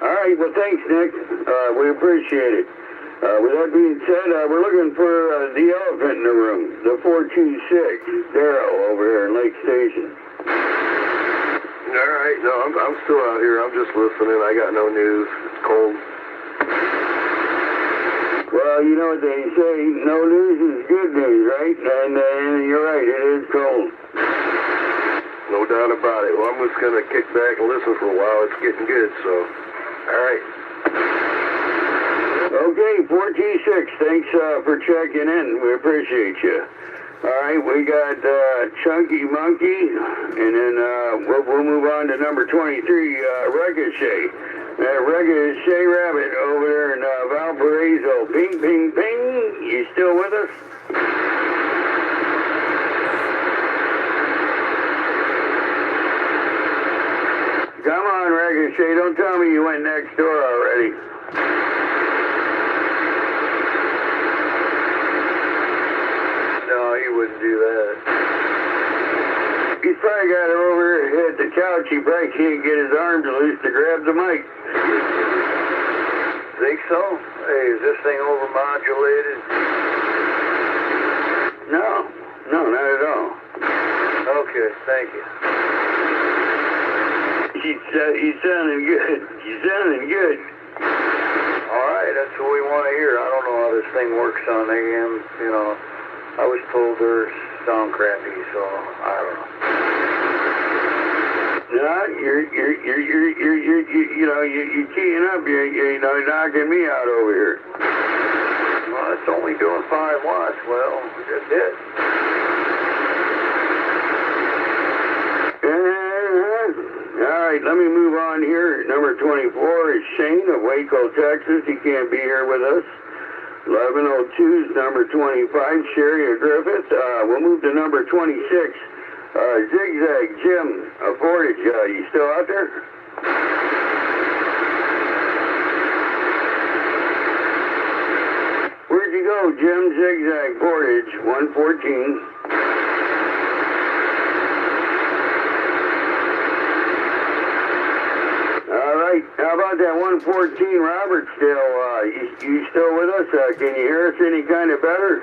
All right, well, thanks, Nick. We appreciate it. With that being said, we're looking for the elephant in the room, the 426, Darrow over here in Lake Station. All right. No, I'm still out here. I'm just listening. I got no news. It's cold. Well, you know what they say, no news is good news, right? And you're right, it is cold. No doubt about it. Well, I'm just going to kick back and listen for a while. It's getting good, so. All right. Okay, 426, thanks for checking in. We appreciate you. All right, we got Chunky Monkey, and then we'll move on to number 23, Ricochet. Ricochet Rabbit over there in Valparaiso. Ping, ping, ping. You still with us? Come on, Ricochet. Don't tell me you went next door already. No, he wouldn't do that. He's probably got it over here at the couch. He probably can't get his arms loose to grab the mic. Think so? Hey, is this thing overmodulated? No, not at all. Okay, thank you. He's sounding good. He's sounding good. All right, that's what we want to hear. I don't know how this thing works on AM. You know, I was told they're sound crappy, so I don't know. No, you're keying up. You're knocking me out over here. Well, it's only doing 5 watts. Well, that's it. All right, let me move on here. Number 24 is Shane of Waco, Texas. He can't be here with us. 1102 is number 25, Sherry of Griffith. We'll move to number 26, Zigzag Jim of Portage. You still out there? Where'd you go, Jim? Zigzag Portage, 114. All right, how about that 114 Robertsdale? You still with us? Can you hear us any kind of better?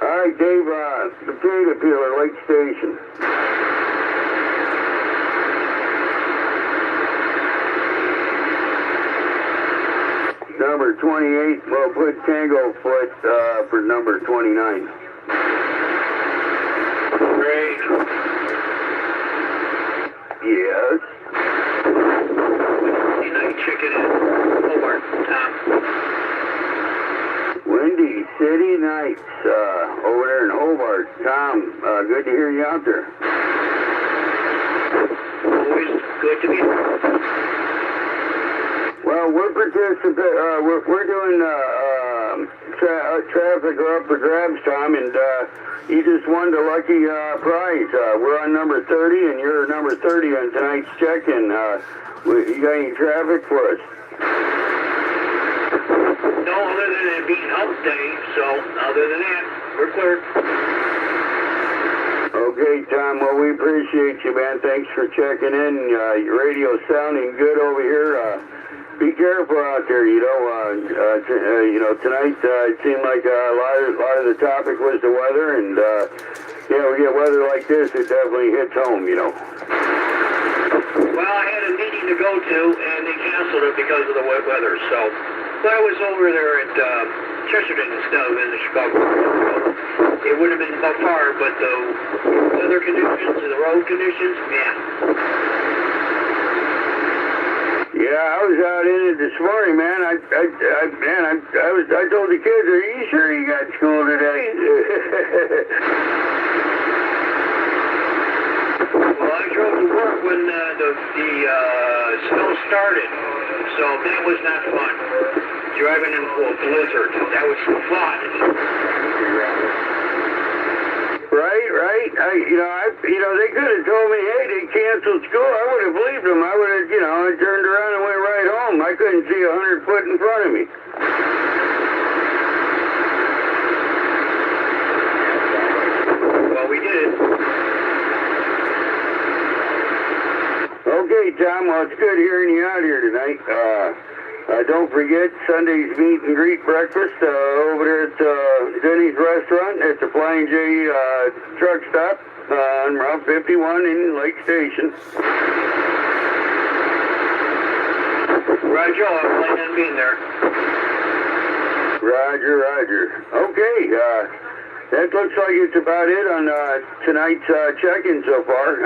All right, Dave, the potato peeler, Lake Station. Number 28, we'll put Tango Foot for number 29. Great. Yes. Night chicken in Hobart, Tom. Windy City Nights over there in Hobart. Tom, good to hear you out there. Always good to be here. Well, we're participating. We're doing traffic up for grabs, Tom, and you just won the lucky prize. We're on number 30, and you're number 30 on tonight's check-in. You got any traffic for us? No, other than it being hump day, so other than that, we're clear. Okay, Tom. Well, we appreciate you, man. Thanks for checking in. Your radio's sounding good over here. Be careful out there. Tonight it seemed like a lot of the topic was the weather, and we get weather like this, it definitely hits home. Well, I had a meeting to go to, and they canceled it because of the wet weather, so. But I was over there at Chesterton instead of in the Chicago. It would have been far, but the weather conditions and the road conditions, man. Yeah, I was out in it this morning, man. I told the kids, "Are you sure you got school today?" Well, I drove to work when the snow started, so that was not fun. Driving in a blizzard, that was fun. Right. They could have told me, "Hey, they canceled school." I would have believed them. I would have, turned around and went right home. I couldn't see 100 foot in front of me. Well, we did. Okay, Tom. Well, it's good hearing you out here tonight. Don't forget Sunday's meet and greet breakfast over there at Denny's restaurant at the Flying J truck stop on Route 51 in Lake Station. Roger, I'm planning on being there. Roger. Okay, that looks like it's about it on tonight's check-in so far.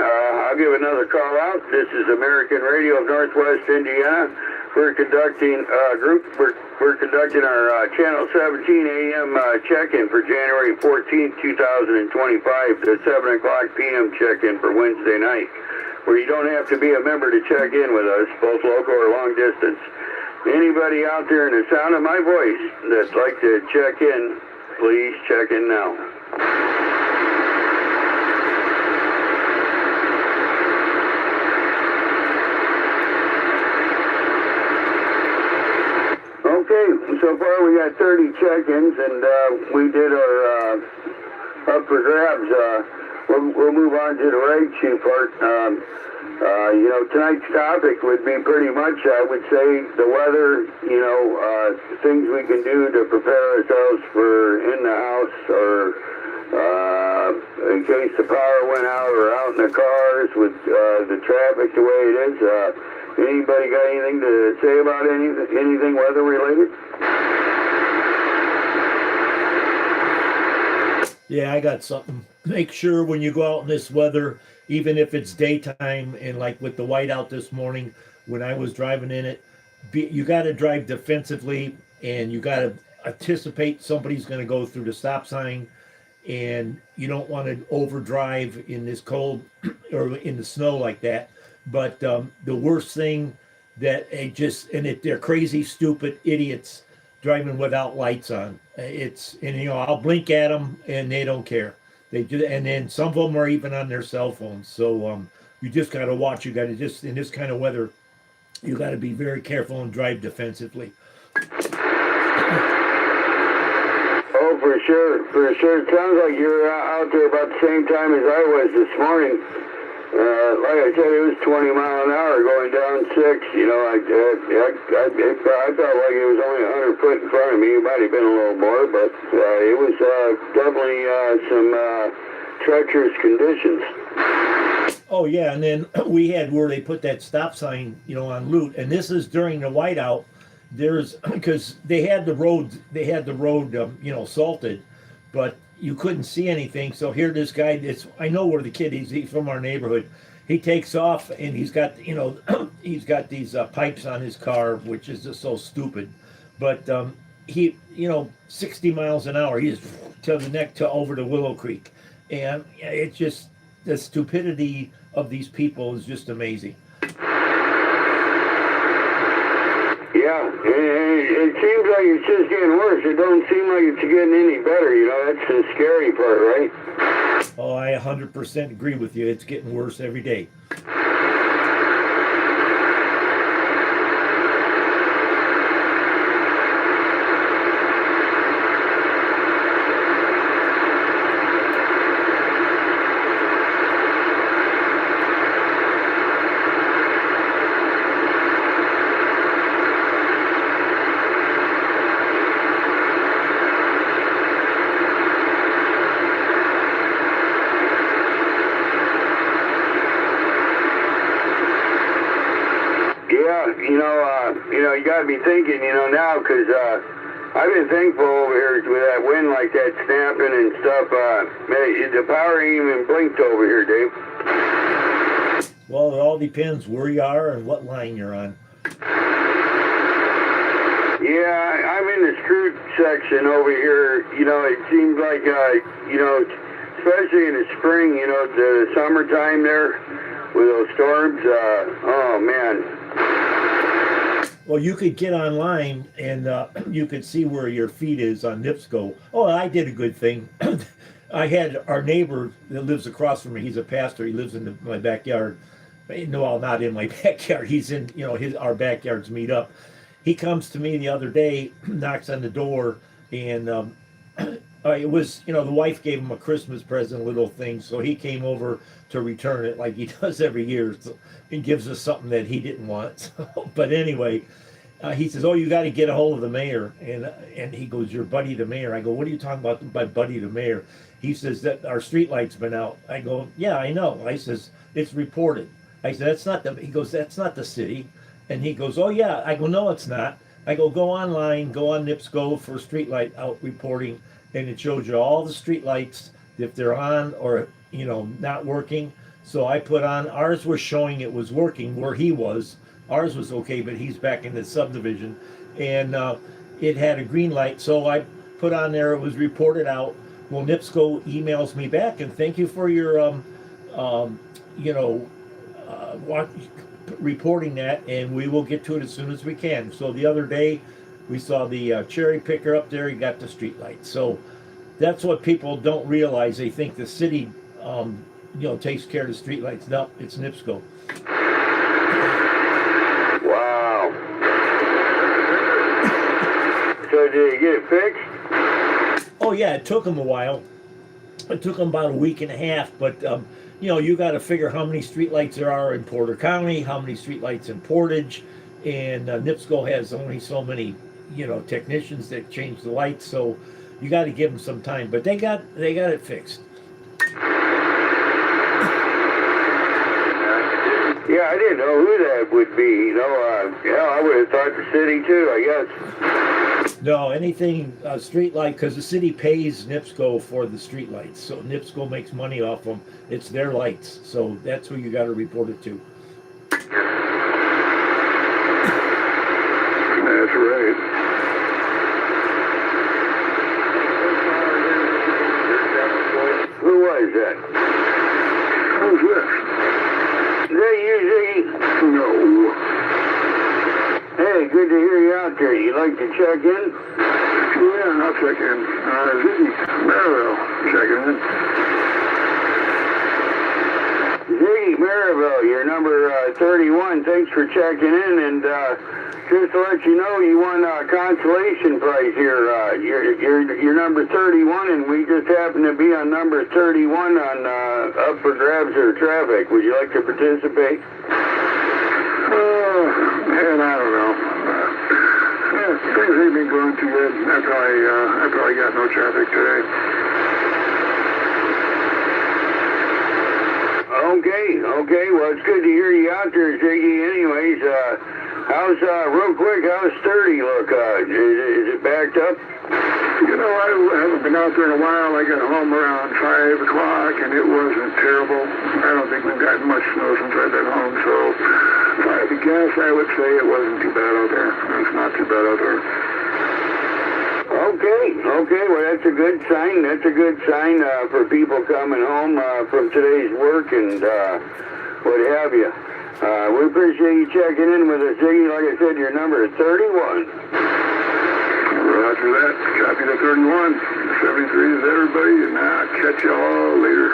I'll give another call out. This is American Radio of Northwest Indiana. we're conducting we're conducting our Channel 17 AM check-in for January 14th, 2025 to 7 o'clock p.m. check-in for Wednesday night, where you don't have to be a member to check in with us, both local or long distance. Anybody out there in the sound of my voice that'd like to check in, please check in now. Okay, so far we got 30 check-ins, and we did our up for grabs. We'll move on to the rate sheet part. Tonight's topic would be pretty much, I would say, the weather, things we can do to prepare ourselves for in the house or in case the power went out or out in the cars with the traffic the way it is. Anybody got anything to say about anything weather related? Yeah, I got something. Make sure when you go out in this weather, even if it's daytime, and like with the whiteout this morning, when I was driving in it, you got to drive defensively, and you got to anticipate somebody's going to go through the stop sign, and you don't want to overdrive in this cold or in the snow like that. But the worst thing that they're crazy, stupid idiots driving without lights on. I'll blink at them and they don't care. They do, and then some of them are even on their cell phones. So you just got to watch. You got to just in this kind of weather, you got to be very careful and drive defensively. Oh, for sure. It sounds like you're out there about the same time as I was this morning. Like I said, it was 20 mile an hour going down 6. I felt like it was only 100 foot in front of me. It might have been a little more, but it was definitely some treacherous conditions. Oh yeah, and then we had where they put that stop sign, on Lute, and this is during the whiteout. There's because they had the road, salted, but you couldn't see anything. So here, this guy, I know where the kid is. He's from our neighborhood. He takes off, and he's got, he's got these pipes on his car, which is just so stupid. But he, 60 miles an hour, he's to the neck to over to Willow Creek, and it's just the stupidity of these people is just amazing. Yeah, it seems like it's just getting worse. It don't seem like it's getting any better. That's the scary part, right? Oh, I 100% agree with you. It's getting worse every day. You got to be thinking, now, because I've been thankful over here with that wind like that snapping and stuff. The power ain't even blinked over here, Dave. Well, it all depends where you are and what line you're on. Yeah, I'm in the screwed section over here. It seems like, especially in the spring, the summertime there with those storms, oh, man. Well, you could get online and you could see where your feet is on NIPSCO. Oh, I did a good thing. I had our neighbor that lives across from me. He's a pastor. He lives in my backyard. No, not in my backyard. He's in, our backyards meet up. He comes to me the other day, knocks on the door, and it was, the wife gave him a Christmas present, little thing. So he came over to return it like he does every year. So he gives us something that he didn't want. But anyway, he says, "Oh, you got to get a hold of the mayor." And he goes, "Your buddy the mayor?" I go, "What are you talking about, my buddy the mayor?" He says that our street light's been out. I go, "Yeah, I know." I says, "It's reported." I said, "That's not the." He goes, "That's not the city." And he goes, "Oh yeah." I go, "No, it's not." I go, "Go online, go on NIPSCO for street light out reporting, and it shows you all the street lights if they're on or not working. So I put on, ours was showing it was working where he was. Ours was okay, but he's back in the subdivision. And it had a green light. So I put on there, it was reported out. Well, NIPSCO emails me back and thank you for your, reporting that, and we will get to it as soon as we can. So the other day, we saw the cherry picker up there. He got the street light. So that's what people don't realize. They think the city, takes care of the street lights. No, it's NIPSCO. Wow. So did you get it fixed? Oh yeah, it took them a while. It took them about a week and a half, but you got to figure how many streetlights there are in Porter County, how many streetlights in Portage, and NIPSCO has only so many, technicians that change the lights, so you got to give them some time. But they got it fixed. Yeah, I didn't know who that would be. I would have thought the city too, I guess. No, anything street light, because the city pays NIPSCO for the street lights, so NIPSCO makes money off them. It's their lights, so that's who you got to report it to. That's right. Who was that? Who's this? Is that you, Ziggy? No. Hey, good to hear you out there. You like to check in? Yeah, I'll check in. Ziggy Mariville checking in. Ziggy Mariville, you're number 31. Thanks for checking in. And just to let you know, you won a consolation prize here. You're number 31, and we just happen to be on number 31 on up for grabs or traffic. Would you like to participate? Man, I don't know. Things ain't been going too good. I probably got no traffic today. Okay. Well, it's good to hear you out there, Ziggy. Anyways, real quick, how's Sturdy look? Is it backed up? I haven't been out there in a while. I got home around 5 o'clock, and it wasn't terrible. I don't think we've gotten much snow since I've been home, so if I had to guess, I would say it wasn't too bad out there. It's not too bad out there. Okay. Well, that's a good sign. For people coming home from today's work and what have you. We appreciate you checking in with us, Ziggy. Like I said, your number is 31. Roger that. Copy to 31. 73 is everybody, and I'll catch y'all later.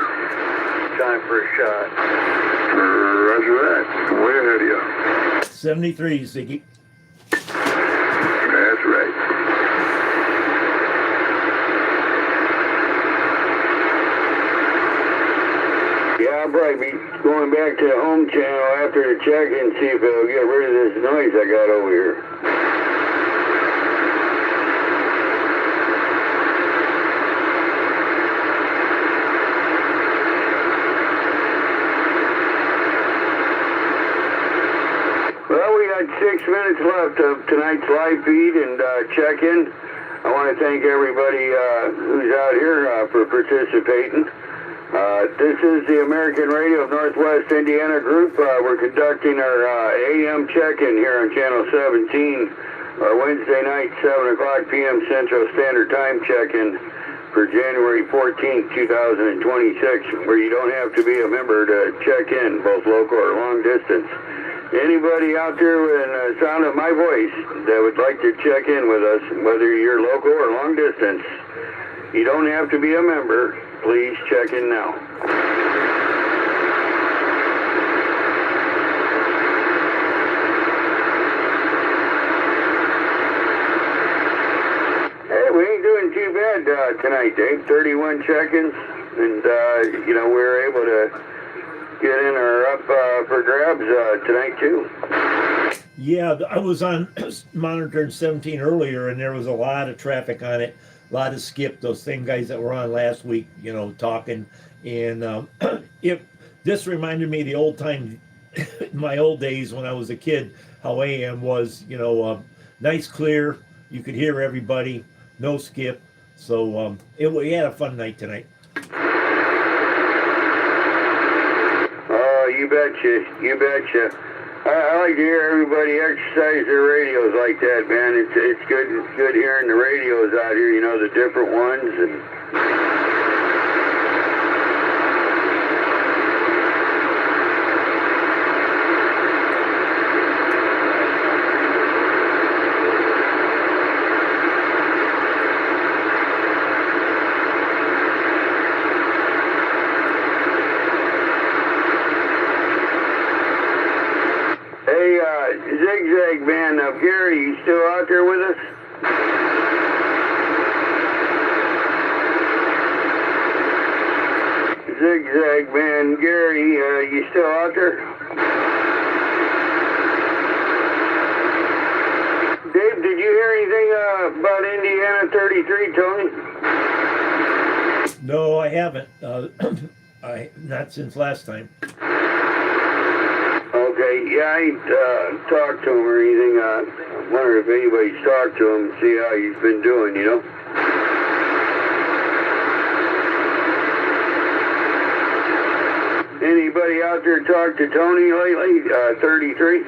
Time for a shot. Roger that. Way ahead of you. 73, Ziggy. That's right. Yeah, I'll probably be going back to the home channel after the check and see if it'll get rid of this noise I got over here. Well, we got 6 minutes left of tonight's live feed and check-in. I want to thank everybody who's out here for participating. This is the American Radio of Northwest Indiana Group. We're conducting our AM check-in here on Channel 17, our Wednesday night, 7 o'clock p.m. Central Standard Time check-in for January 14th, 2026, where you don't have to be a member to check in, both local or long distance. Anybody out there in the sound of my voice that would like to check in with us, whether you're local or long distance, you don't have to be a member. Please check in now. Hey, we ain't doing too bad tonight, Dave. 31 check-ins, and we were able to get in our up for grabs tonight too. Yeah, I was on monitoring 17 earlier, and there was a lot of traffic on it. A lot of skip, those same guys that were on last week, talking. And this reminded me of the old time, my old days when I was a kid, how AM was, nice, clear. You could hear everybody, no skip. So we had a fun night tonight. betcha. You betcha. I like to hear everybody exercise their radios like that, man. It's good hearing the radios out here, you know, the different ones. And hey, Zigzag Man, Gary, you still out there with us? Zigzag Man, Gary, you still out there? Dave, did you hear anything about Indiana 33, Tony? No, I haven't. Not since last time. Okay, yeah, I ain't talked to him or anything. I wonder if anybody's talked to him and see how he's been doing, you know? Anybody out there talked to Tony lately? 33?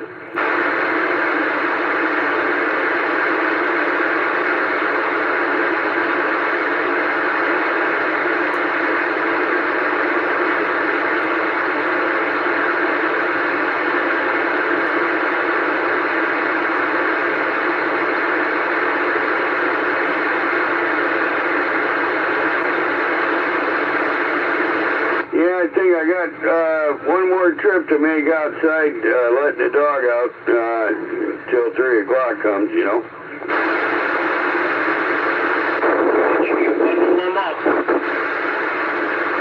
Yeah, I think I got one more trip to make outside, letting the dog out till 3 o'clock comes, you know.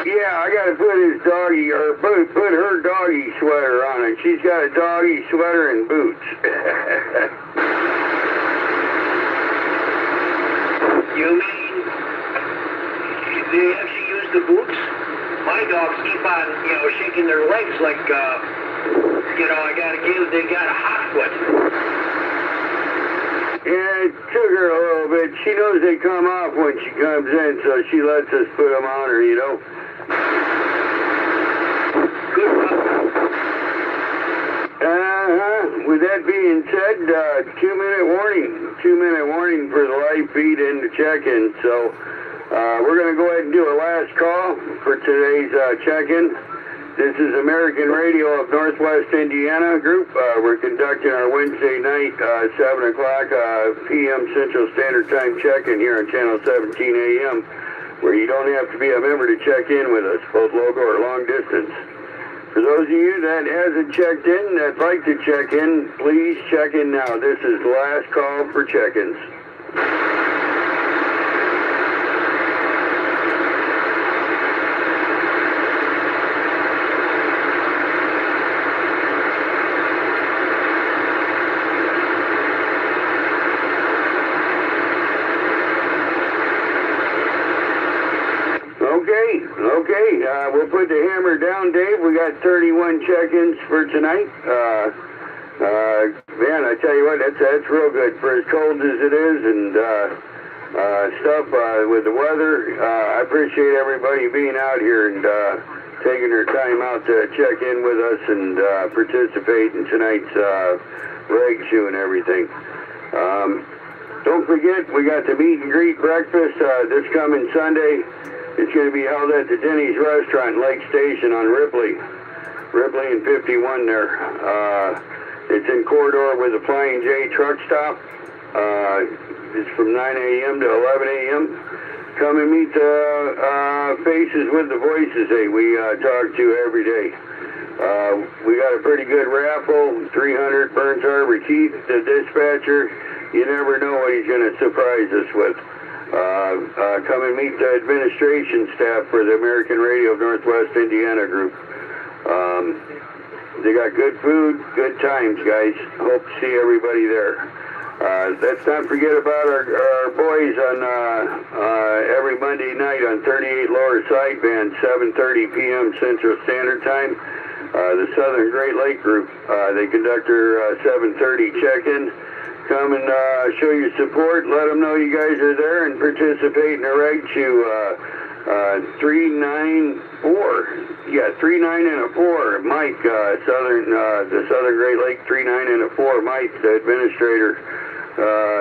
Yeah, I gotta put his doggy, or put her doggy sweater on it. She's got a doggy sweater and boots. You mean they actually use the boots? My dogs keep on, shaking their legs like, they got a hot foot. Yeah, it took her a little bit. She knows they come off when she comes in, so she lets us put them on her, you know. Good. With that being said, 2-minute warning. 2-minute warning for the live feed and the check-in. So we're going to go ahead and do a last call for today's check-in. This is American Radio of Northwest Indiana Group. We're conducting our Wednesday night, 7 o'clock p.m. Central Standard Time check-in here on Channel 17 AM, where you don't have to be a member to check in with us, both local or long distance. For those of you that hasn't checked in, that'd like to check in, please check in now. This is the last call for check-ins. Okay, we'll put the hammer down, Dave. We got 31 check-ins for tonight. Man, I tell you what, that's real good for as cold as it is and stuff with the weather. I appreciate everybody being out here and taking their time out to check in with us and participate in tonight's reg shoe and everything. Don't forget, we got the meet and greet breakfast this coming Sunday. It's going to be held at the Denny's Restaurant, Lake Station on Ripley and 51 there. It's in corridor with the Flying J truck stop. It's from 9 a.m. to 11 a.m. Come and meet the faces with the voices we talk to every day. We got a pretty good raffle, 300 Burns Harbor Keith, the dispatcher. You never know what he's going to surprise us with. Come and meet the administration staff for the American Radio of Northwest Indiana Group. They got good food, good times, guys. Hope to see everybody there. Let's not forget about our boys on every Monday night on 38 Lower Sideband, 7:30 p.m. Central Standard Time. The Southern Great Lake Group. They conduct their 7:30 check-in. Come and show your support. Let them know you guys are there and participate in the reg shoe 394. Yeah, 39 and a 4. Mike, the Southern Great Lake 39 and a 4. Mike, the administrator.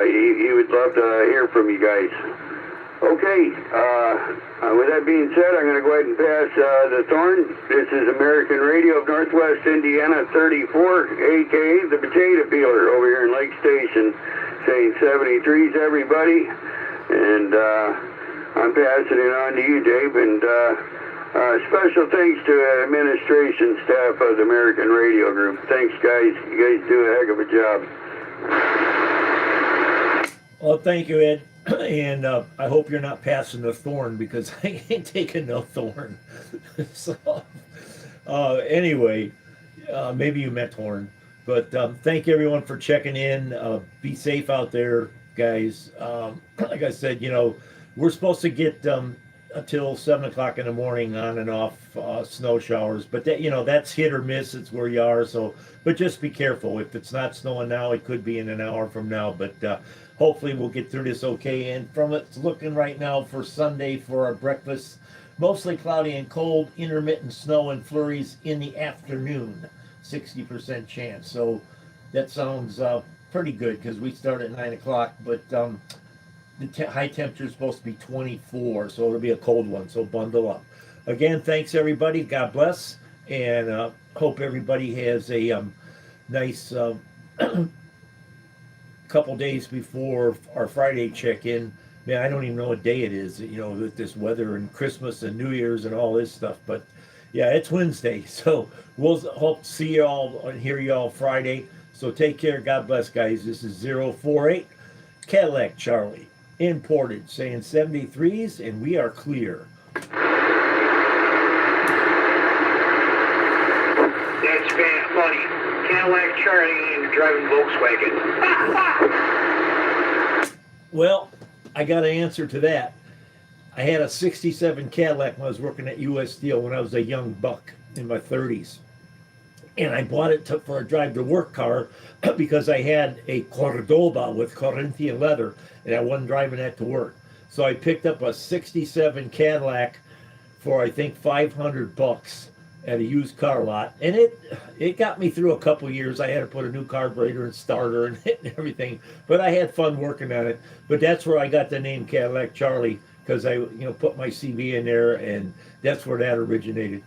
He would love to hear from you guys. Okay, with that being said, I'm going to go ahead and pass the thorn. This is American Radio of Northwest Indiana 34, a.k.a. the Potato Peeler over here in Lake Station, saying 73s, everybody. And I'm passing it on to you, Dave. And special thanks to administration staff of the American Radio Group. Thanks, guys. You guys do a heck of a job. Well, thank you, Ed. And I hope you're not passing the thorn, because I ain't taking no thorn. So, anyway, maybe you meant horn. But thank you, everyone, for checking in. Be safe out there, guys. Like I said, we're supposed to get until 7 o'clock in the morning on and off snow showers. But that, that's hit or miss. It's where you are. So, but just be careful. If it's not snowing now, it could be in an hour from now. But hopefully we'll get through this okay. And from it's looking right now for Sunday for our breakfast, mostly cloudy and cold, intermittent snow and flurries in the afternoon, 60% chance. So that sounds pretty good, because we start at 9 o'clock, but the high temperature is supposed to be 24, so it'll be a cold one, so bundle up. Again, thanks everybody, God bless, and hope everybody has a nice couple days before our Friday check-in. Man, I don't even know what day it is, with this weather and Christmas and New Year's and all this stuff. But yeah, it's Wednesday, so we'll hope to see you all and hear you all Friday. So take care. God bless, guys. This is 048 Cadillac Charlie, imported, saying 73s, and we are clear. That's funny. Cadillac Charlie and driving Volkswagen. Well, I got an answer to that. I had a 67 Cadillac when I was working at U.S. Steel when I was a young buck in my 30s. And I bought it for a drive to work car because I had a Cordoba with Corinthian leather, and I wasn't driving that to work. So I picked up a 67 Cadillac for, I think, $500 at a used car lot. And it got me through a couple years. I had to put a new carburetor and starter and everything. But I had fun working on it. But that's where I got the name Cadillac Charlie, because I put my CV in there, and that's where that originated.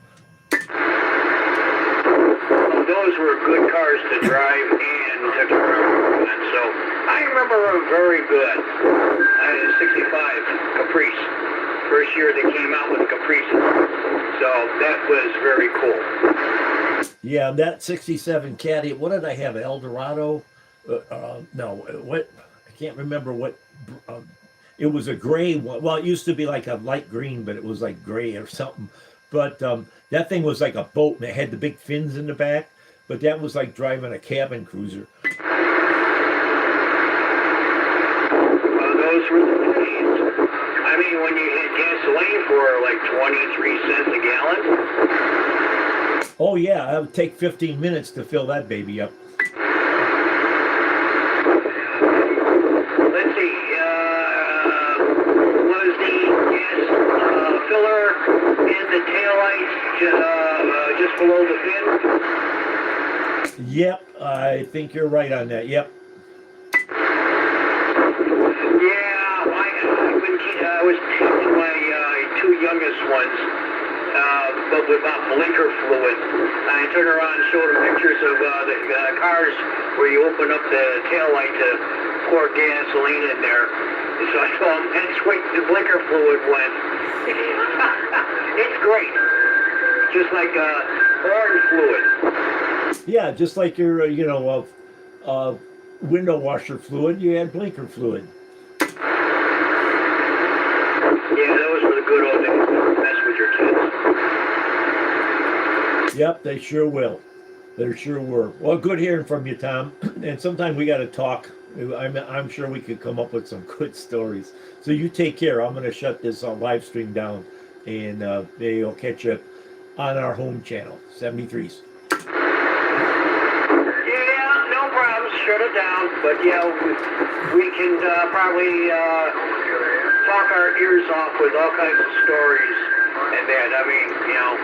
Those were good cars to drive and to turn. And so I remember them very good. I had a 65 Caprice. First year they came out with a Caprice. So that was very cool. Yeah, that 67 Caddy, what did I have? Eldorado? No, what? I can't remember what. It was a gray one. Well, it used to be like a light green, but it was like gray or something. But that thing was like a boat, and it had the big fins in the back. But that was like driving a cabin cruiser. Well, those were the days. I mean, when you had gasoline for like 23 cents a gallon. Oh yeah, it would take 15 minutes to fill that baby up. Let's see. Was the gas filler in the taillights just below the fin? Yep, I think you're right on that. Yep. Yeah, I was teaching my two youngest ones, but without blinker fluid. I turned around and showed them pictures of the cars where you open up the taillight to pour gasoline in there. And so I told them, that's where the blinker fluid went. It's great. Just like orange fluid. Yeah, just like your, window washer fluid, you add blinker fluid. Yeah, those were the good old days. Mess with your kids. Yep, they sure will. They sure were. Well, good hearing from you, Tom. And sometime we got to talk. I'm sure we could come up with some good stories. So you take care. I'm going to shut this live stream down, and they'll catch you on our home channel, 73s. Yeah, no problem. Shut it down. But yeah, we can probably talk our ears off with all kinds of stories and that. I mean, you know,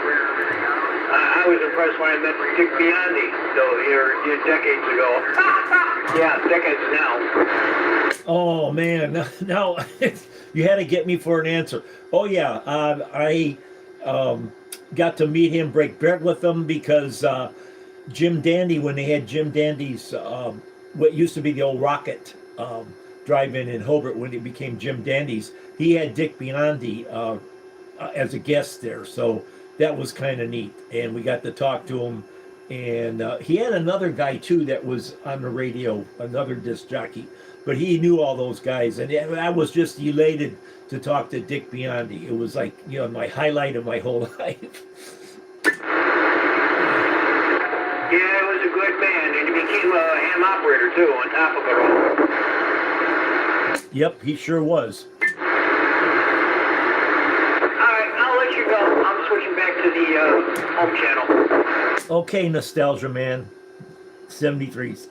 I was impressed when I met Dick Biondi, though, here decades ago. Yeah, decades now. Oh man, now you had to get me for an answer. Oh yeah, I got to meet him, break bread with him because Jim Dandy, when they had Jim Dandy's, what used to be the old Rocket drive-in in Hobart, when it became Jim Dandy's, he had Dick Biondi as a guest there, so that was kind of neat, and we got to talk to him. And he had another guy too that was on the radio, another disc jockey, but he knew all those guys, and I was just elated to talk to Dick Biondi. It was like, you know, my highlight of my whole life. Yeah, he was a good man, and he became a ham operator too, on top of it all. Yep, he sure was. Alright, I'll let you go. I'm switching back to the home channel. Okay, Nostalgia Man, 73s.